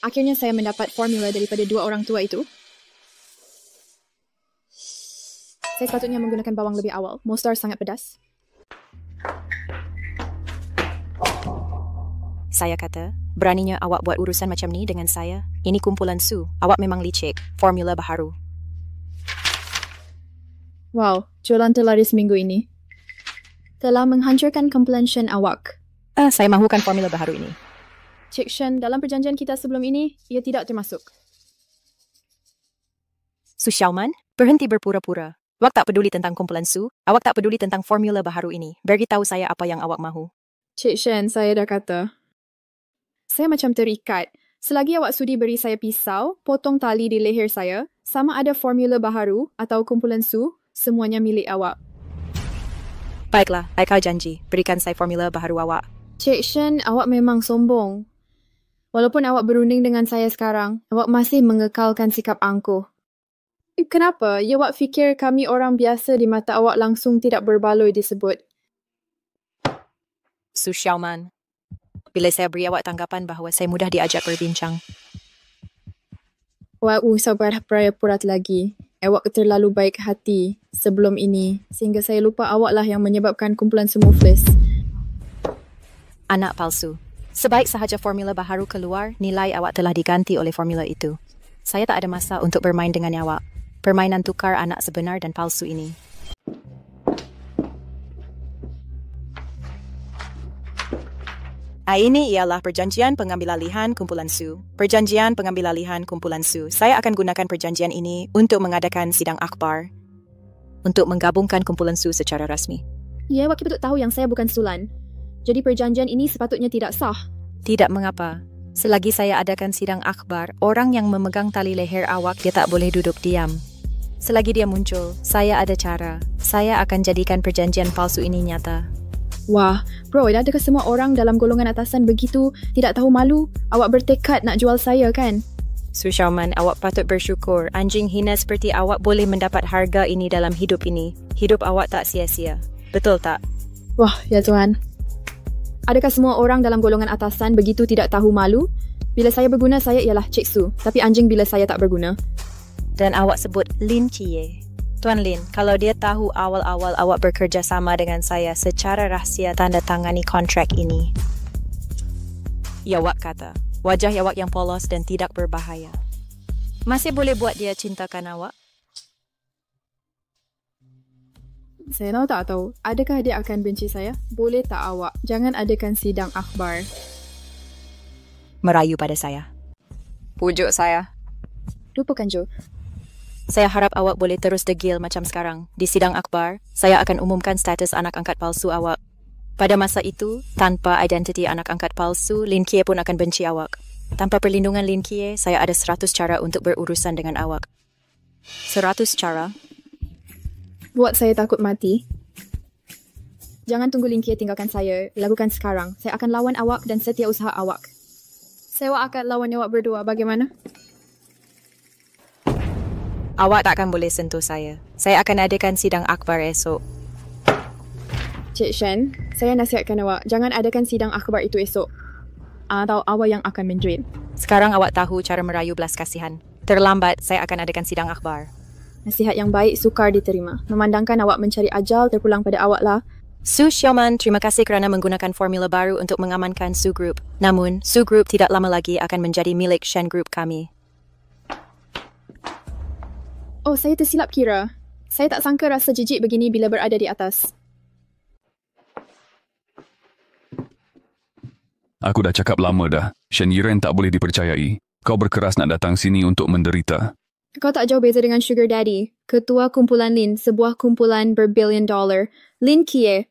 Akhirnya saya mendapat formula daripada dua orang tua itu. Saya sepatutnya menggunakan bawang lebih awal. Mostar sangat pedas. Saya kata, beraninya awak buat urusan macam ni dengan saya? Ini kumpulan Su. Awak memang licik. Formula baharu. Wow, jualan terlaris minggu ini. Telah menghancurkan kumpulan Shen awak. Saya mahukan formula baharu ini. Cik Shen, dalam perjanjian kita sebelum ini, ia tidak termasuk. Su Xiaoman, berhenti berpura-pura. Awak tak peduli tentang kumpulan Su. Awak tak peduli tentang formula baharu ini. Beritahu saya apa yang awak mahu. Cik Shen, saya dah kata. Saya macam terikat. Selagi awak sudi beri saya pisau, potong tali di leher saya, sama ada formula baharu atau kumpulan Su, semuanya milik awak. Baiklah, saya janji. Berikan saya formula baharu awak. Cik Shen, awak memang sombong. Walaupun awak berunding dengan saya sekarang, awak masih mengekalkan sikap angkuh. Kenapa? Ya, awak fikir kami orang biasa di mata awak langsung tidak berbaloi disebut. Su Xiaoman. bila saya beri awak tanggapan bahawa saya mudah diajak berbincang. Awak usah berpura-pura lagi. Awak terlalu baik hati sebelum ini sehingga saya lupa awak lah yang menyebabkan kumpulan Smoothlis. Anak palsu. Sebaik sahaja formula baharu keluar, nilai awak telah diganti oleh formula itu. Saya tak ada masa untuk bermain dengan awak. Permainan tukar anak sebenar dan palsu ini. Ini ialah perjanjian pengambilalihan kumpulan Su. Perjanjian pengambilalihan kumpulan Su. Saya akan gunakan perjanjian ini untuk mengadakan sidang akhbar untuk menggabungkan kumpulan Su secara rasmi. Ya, awak betul tahu yang saya bukan Sulan. Jadi perjanjian ini sepatutnya tidak sah. Tidak mengapa. Selagi saya adakan sidang akhbar, orang yang memegang tali leher awak dia tak boleh duduk diam. Selagi dia muncul, saya ada cara. Saya akan jadikan perjanjian palsu ini nyata. Wah, bro, adakah semua orang dalam golongan atasan begitu tidak tahu malu? Awak bertekad nak jual saya, kan? Su Xiaoman, awak patut bersyukur. Anjing hina seperti awak boleh mendapat harga ini dalam hidup ini. Hidup awak tak sia-sia. Betul tak? Wah, ya Tuhan. Adakah semua orang dalam golongan atasan begitu tidak tahu malu? Bila saya berguna, saya ialah Cik Su. Tapi anjing bila saya tak berguna. Dan awak sebut Lin Cie. Tuan Lin, kalau dia tahu awal-awal awak bekerja sama dengan saya secara rahsia tanda tangani kontrak ini. Yawak kata, wajah Yawak yang polos dan tidak berbahaya. Masih boleh buat dia cintakan awak? Saya tak tahu. Adakah dia akan benci saya? Boleh tak awak? Jangan adakan sidang akhbar. Merayu pada saya. Pujuk saya. Lupakan Jo. Saya harap awak boleh terus degil macam sekarang. Di sidang akhbar, saya akan umumkan status anak angkat palsu awak. Pada masa itu, tanpa identiti anak angkat palsu, Lin Kie pun akan benci awak. Tanpa perlindungan Lin Kie, saya ada 100 cara untuk berurusan dengan awak. 100 cara? Buat saya takut mati. Jangan tunggu Lin Kie tinggalkan saya. Lakukan sekarang. Saya akan lawan awak dan setiausaha awak. Saya akan lawan awak berdua. Bagaimana? Awak tak akan boleh sentuh saya. Saya akan adakan sidang akhbar esok. Cik Shen, saya nasihatkan awak. Jangan adakan sidang akhbar itu esok. Atau awak yang akan menjerit. Sekarang awak tahu cara merayu belas kasihan. Terlambat, saya akan adakan sidang akhbar. Nasihat yang baik sukar diterima. Memandangkan awak mencari ajal terpulang pada awak lah. Su Xiaoman, terima kasih kerana menggunakan formula baru untuk mengamankan Su Group. Namun, Su Group tidak lama lagi akan menjadi milik Shen Group kami. Oh, saya tersilap kira. Saya tak sangka rasa jijik begini bila berada di atas. Aku dah cakap lama dah. Shen Yiren tak boleh dipercayai. Kau berkeras nak datang sini untuk menderita. Kau tak jauh beza dengan Sugar Daddy. Ketua kumpulan Lin, sebuah kumpulan berbilion dolar. Lin Kie.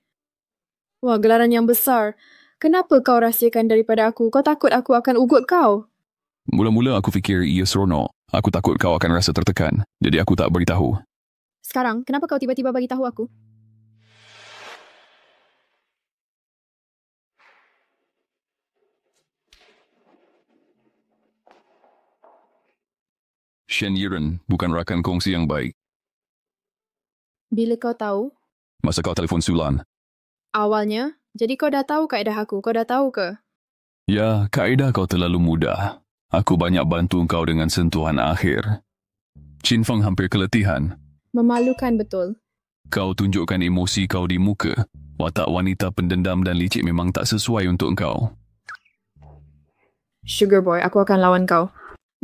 Wah, gelaran yang besar. Kenapa kau rahsiakan daripada aku? Kau takut aku akan ugut kau? Mula-mula aku fikir ia seronok. Aku takut kau akan rasa tertekan. Jadi aku tak beritahu. Sekarang, kenapa kau tiba-tiba bagi tahu aku? Shen Yiren bukan rakan kongsi yang baik. Bila kau tahu? Masa kau telefon Sulan. Awalnya? Jadi kau dah tahu kaedah aku? Kau dah tahu ke? Ya, kaedah kau terlalu mudah. Aku banyak bantu kau dengan sentuhan akhir. Chin Feng hampir keletihan. Memalukan betul. Kau tunjukkan emosi kau di muka. Watak wanita pendendam dan licik memang tak sesuai untuk kau. Sugar Boy, aku akan lawan kau.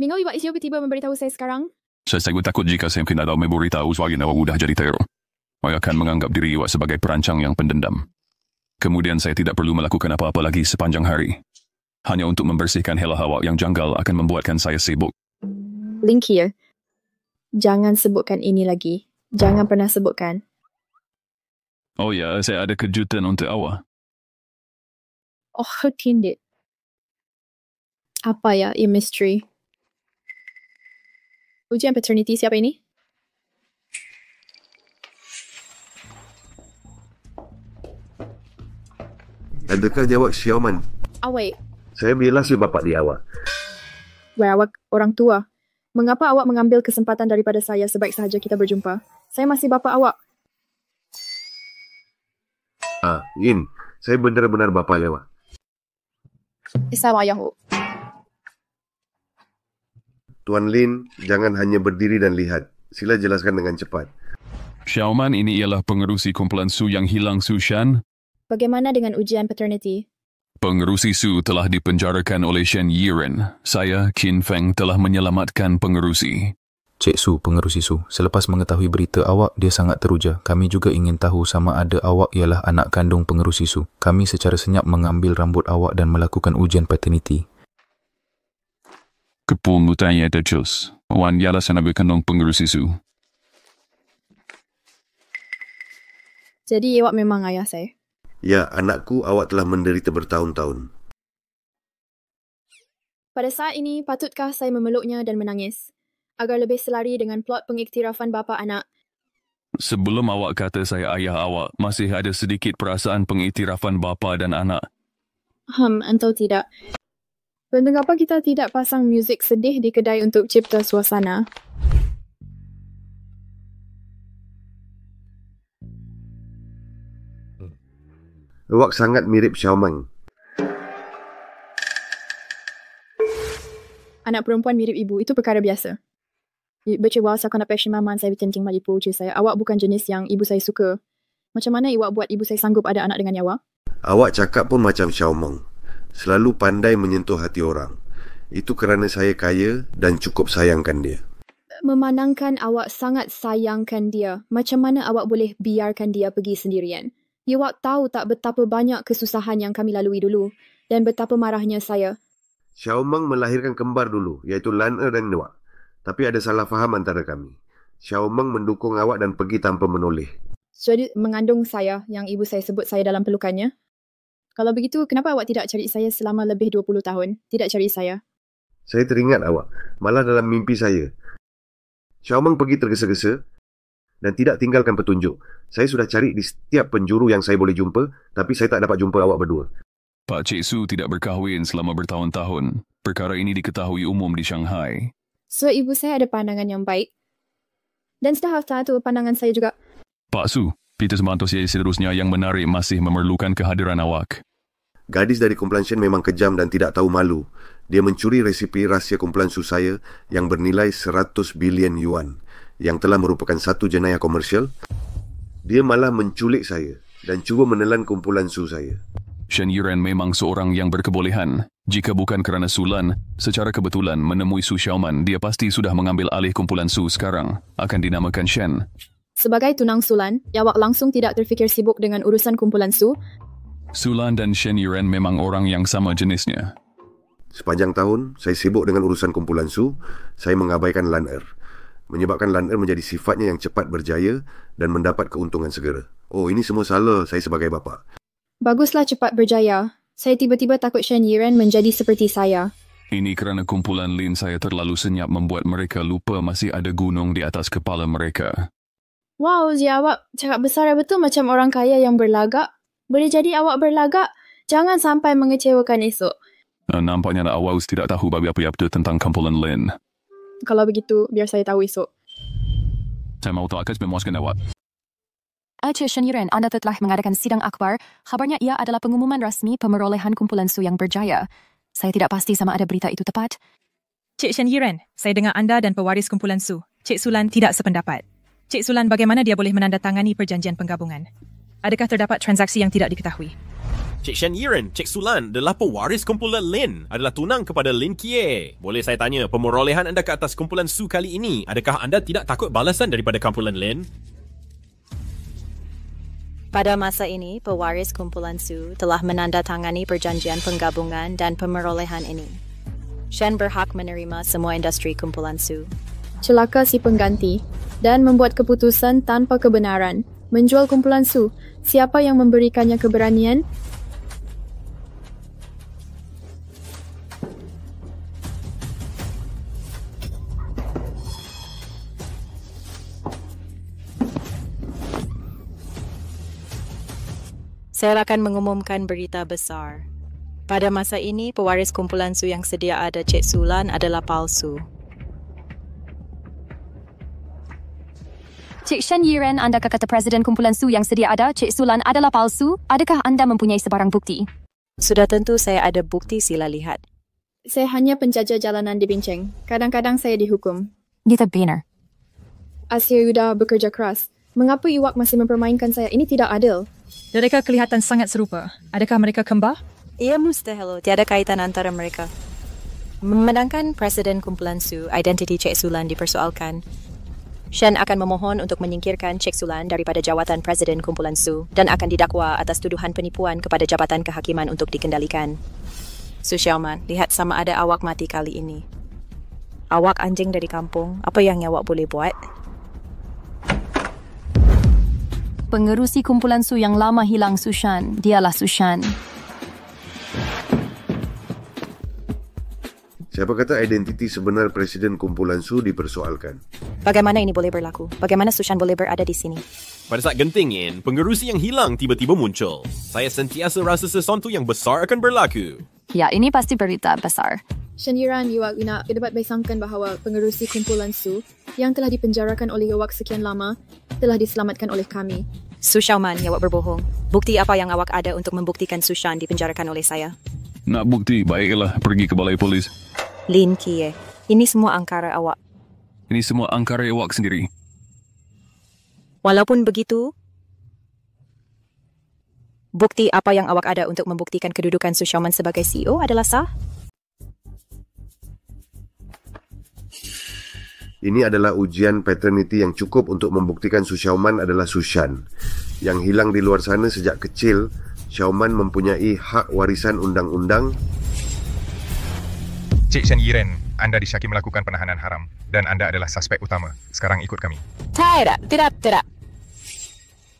Mingau ibu Isyo tiba memberitahu saya sekarang? Saya sangat takut jika saya mungkin ada memberitahu sebagian awak mudah jadi teror. Saya akan menganggap diri awak sebagai perancang yang pendendam. Kemudian saya tidak perlu melakukan apa-apa lagi sepanjang hari. Hanya untuk membersihkan helah awak yang janggal akan membuatkan saya sibuk. Lin Kie, jangan sebutkan ini lagi. Jangan pernah sebutkan. Oh ya, saya ada kejutan untuk awak. Oh, tindit. Apa ya, mystery? Ujian paternity siapa ini? Adakah jawab Xiaoman? Awak. Saya bilang si bapak dia awak. Wah, awak orang tua. Mengapa awak mengambil kesempatan daripada saya sebaik sahaja kita berjumpa? Saya masih bapa awak. Yin, saya benar-benar bapa awak. Assalamualaikum. Tuan Lin, jangan hanya berdiri dan lihat. Sila jelaskan dengan cepat. Xiaoman, ini ialah pengerusi kumpulan Su yang hilang, Su Shan. Bagaimana dengan ujian paternity? Pengerusi Su telah dipenjarakan oleh Shen Yiren. Saya, Qin Feng, telah menyelamatkan pengerusi. Cik Su, pengerusi Su, selepas mengetahui berita awak, dia sangat teruja. Kami juga ingin tahu sama ada awak ialah anak kandung pengerusi Su. Kami secara senyap mengambil rambut awak dan melakukan ujian paternity. Kepungutannya tercus. Wan ialah anak kandung pengerusi Su. Jadi awak memang ayah saya? Ya, anakku, awak telah menderita bertahun-tahun. Pada saat ini, patutkah saya memeluknya dan menangis? Agar lebih selari dengan plot pengiktirafan bapa anak. Sebelum awak kata saya ayah awak, masih ada sedikit perasaan pengiktirafan bapa dan anak. Atau tidak. Mengapa kita tidak pasang muzik sedih di kedai untuk cipta suasana? Awak sangat mirip Xiaoman. Anak perempuan mirip ibu, itu perkara biasa. Bercewa saya nak passion maman saya berkencing malipu uci saya. Awak bukan jenis yang ibu saya suka. Macam mana awak buat ibu saya sanggup ada anak dengan awak? Awak cakap pun macam Xiaoman. Selalu pandai menyentuh hati orang. Itu kerana saya kaya dan cukup sayangkan dia. Memandangkan awak sangat sayangkan dia, macam mana awak boleh biarkan dia pergi sendirian? Awak tahu tak betapa banyak kesusahan yang kami lalui dulu dan betapa marahnya saya. Xiaoman melahirkan kembar dulu, iaitu Lan Er dan Awak. Tapi ada salah faham antara kami. Xiaoman mendukung awak dan pergi tanpa menoleh. Jadi mengandung saya yang ibu saya sebut saya dalam pelukannya. Kalau begitu, kenapa awak tidak cari saya selama lebih 20 tahun? Tidak cari saya. Saya teringat awak, malah dalam mimpi saya. Xiaoman pergi tergesa-gesa dan tidak tinggalkan petunjuk. Saya sudah cari di setiap penjuru yang saya boleh jumpa, tapi saya tak dapat jumpa awak berdua. Pak Cik Su tidak berkahwin selama bertahun-tahun. Perkara ini diketahui umum di Shanghai. So, ibu saya ada pandangan yang baik. Dan sudah tahu pandangan saya juga. Pak Su, Peter Semantos seterusnya yang menarik masih memerlukan kehadiran awak. Gadis dari kumpulan Shen memang kejam dan tidak tahu malu. Dia mencuri resipi rahsia kumpulan Su saya yang bernilai 100 bilion yuan, yang telah merupakan satu jenayah komersial. Dia malah menculik saya dan cuba menelan kumpulan Su saya. Shen Yiren memang seorang yang berkebolehan. Jika bukan kerana Sulan, secara kebetulan menemui Su Xiaoman, dia pasti sudah mengambil alih kumpulan Su sekarang. Akan dinamakan Shen. Sebagai tunang Sulan, awak langsung tidak terfikir sibuk dengan urusan kumpulan Su. Sulan dan Shen Yiren memang orang yang sama jenisnya. Sepanjang tahun, saya sibuk dengan urusan kumpulan Su. Saya mengabaikan Lan Er. Menyebabkan Lan Er menjadi sifatnya yang cepat berjaya dan mendapat keuntungan segera. Oh, ini semua salah saya sebagai bapa. Baguslah cepat berjaya. Saya tiba-tiba takut Shen Yiren menjadi seperti saya. Ini kerana kumpulan Lin saya terlalu senyap membuat mereka lupa masih ada gunung di atas kepala mereka. Wow, awak cakap besar betul macam orang kaya yang berlagak. Boleh jadi awak berlagak? Jangan sampai mengecewakan esok. Nampaknya awak tidak tahu apa-apa tentang kumpulan Lin. Kalau begitu, biar saya tahu esok. Saya mau tahu akan memuaskan awak. Cik Shen Yiren, anda telah mengadakan sidang akbar. Khabarnya ia adalah pengumuman rasmi pemerolehan kumpulan Su yang berjaya. Saya tidak pasti sama ada berita itu tepat. Cik Shen Yiren, saya dengar anda dan pewaris kumpulan Su, Cik Sulan tidak sependapat. Cik Sulan, bagaimana dia boleh menandatangani perjanjian penggabungan? Adakah terdapat transaksi yang tidak diketahui? Cik Shen Yiren, Cik Sulan adalah pewaris kumpulan Lin, adalah tunang kepada Lin Kie. Boleh saya tanya, pemerolehan anda ke atas kumpulan Su kali ini, adakah anda tidak takut balasan daripada kumpulan Lin? Pada masa ini, pewaris kumpulan Su telah menandatangani perjanjian penggabungan dan pemerolehan ini. Shen berhak menerima semua industri kumpulan Su. Celaka si pengganti dan membuat keputusan tanpa kebenaran. Menjual kumpulan Su. Siapa yang memberikannya keberanian? Saya akan mengumumkan berita besar. Pada masa ini, pewaris kumpulan Su yang sedia ada Cik Sulan adalah palsu. Cik Shen Yiren, andakah kata Presiden kumpulan Su yang sedia ada, Cik Sulan adalah palsu? Adakah anda mempunyai sebarang bukti? Sudah tentu saya ada bukti, sila lihat. Saya hanya penjajah jalanan di Bincang. Kadang-kadang saya dihukum. Kita benar. Asia Yuda bekerja keras. Mengapa Iwak masih mempermainkan saya? Ini tidak adil. Mereka kelihatan sangat serupa. Adakah mereka kembar? Ia mustahil. Tiada kaitan antara mereka. Memandangkan Presiden Kumpulan Su, identiti Cik Sulan dipersoalkan, Shen akan memohon untuk menyingkirkan Cik Sulan daripada jawatan Presiden Kumpulan Su dan akan didakwa atas tuduhan penipuan kepada Jabatan Kehakiman untuk dikendalikan. Su Xiaoman, lihat sama ada awak mati kali ini. Awak anjing dari kampung, apa yang awak boleh buat? Pengerusi Kumpulan Su yang lama hilang, Sushan. Dialah Sushan. Siapa kata identiti sebenar Presiden Kumpulan Su dipersoalkan? Bagaimana ini boleh berlaku? Bagaimana Sushan boleh berada di sini? Pada saat genting, pengerusi yang hilang tiba-tiba muncul. Saya sentiasa rasa sesuatu yang besar akan berlaku. Ya, ini pasti berita besar. Shen Yiran, Iwak Ina dapat disangkakan bahawa pengerusi Kumpulan Su yang telah dipenjarakan oleh Iwak sekian lama telah diselamatkan oleh kami. Su Xiaoman, awak berbohong. Bukti apa yang awak ada untuk membuktikan Sushan dipenjarakan oleh saya? Nak bukti, baiklah pergi ke balai polis. Lin Kie, ini semua angkara awak. Ini semua angkara awak sendiri. Walaupun begitu, bukti apa yang awak ada untuk membuktikan kedudukan Su Xiaoman sebagai CEO adalah sah? Ini adalah ujian paternity yang cukup untuk membuktikan Su Xiaoman adalah Sushan. Yang hilang di luar sana sejak kecil, Xiaoman mempunyai hak warisan undang-undang. Cik Shen Yiren, anda disyaki melakukan penahanan haram dan anda adalah suspek utama. Sekarang ikut kami. Tidak.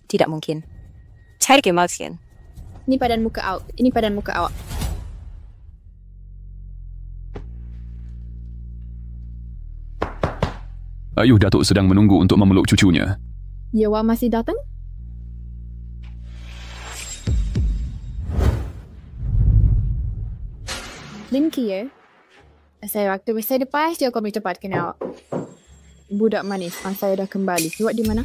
Tidak mungkin. Cari kemausian. Ini padan muka awak. Ayuh Datuk sedang menunggu untuk memeluk cucunya. Ya, awak masih datang? Lin Kie, saya waktu saya lepas dia kami cepat kenal. Budak manis, saya dah kembali. Iwak di mana?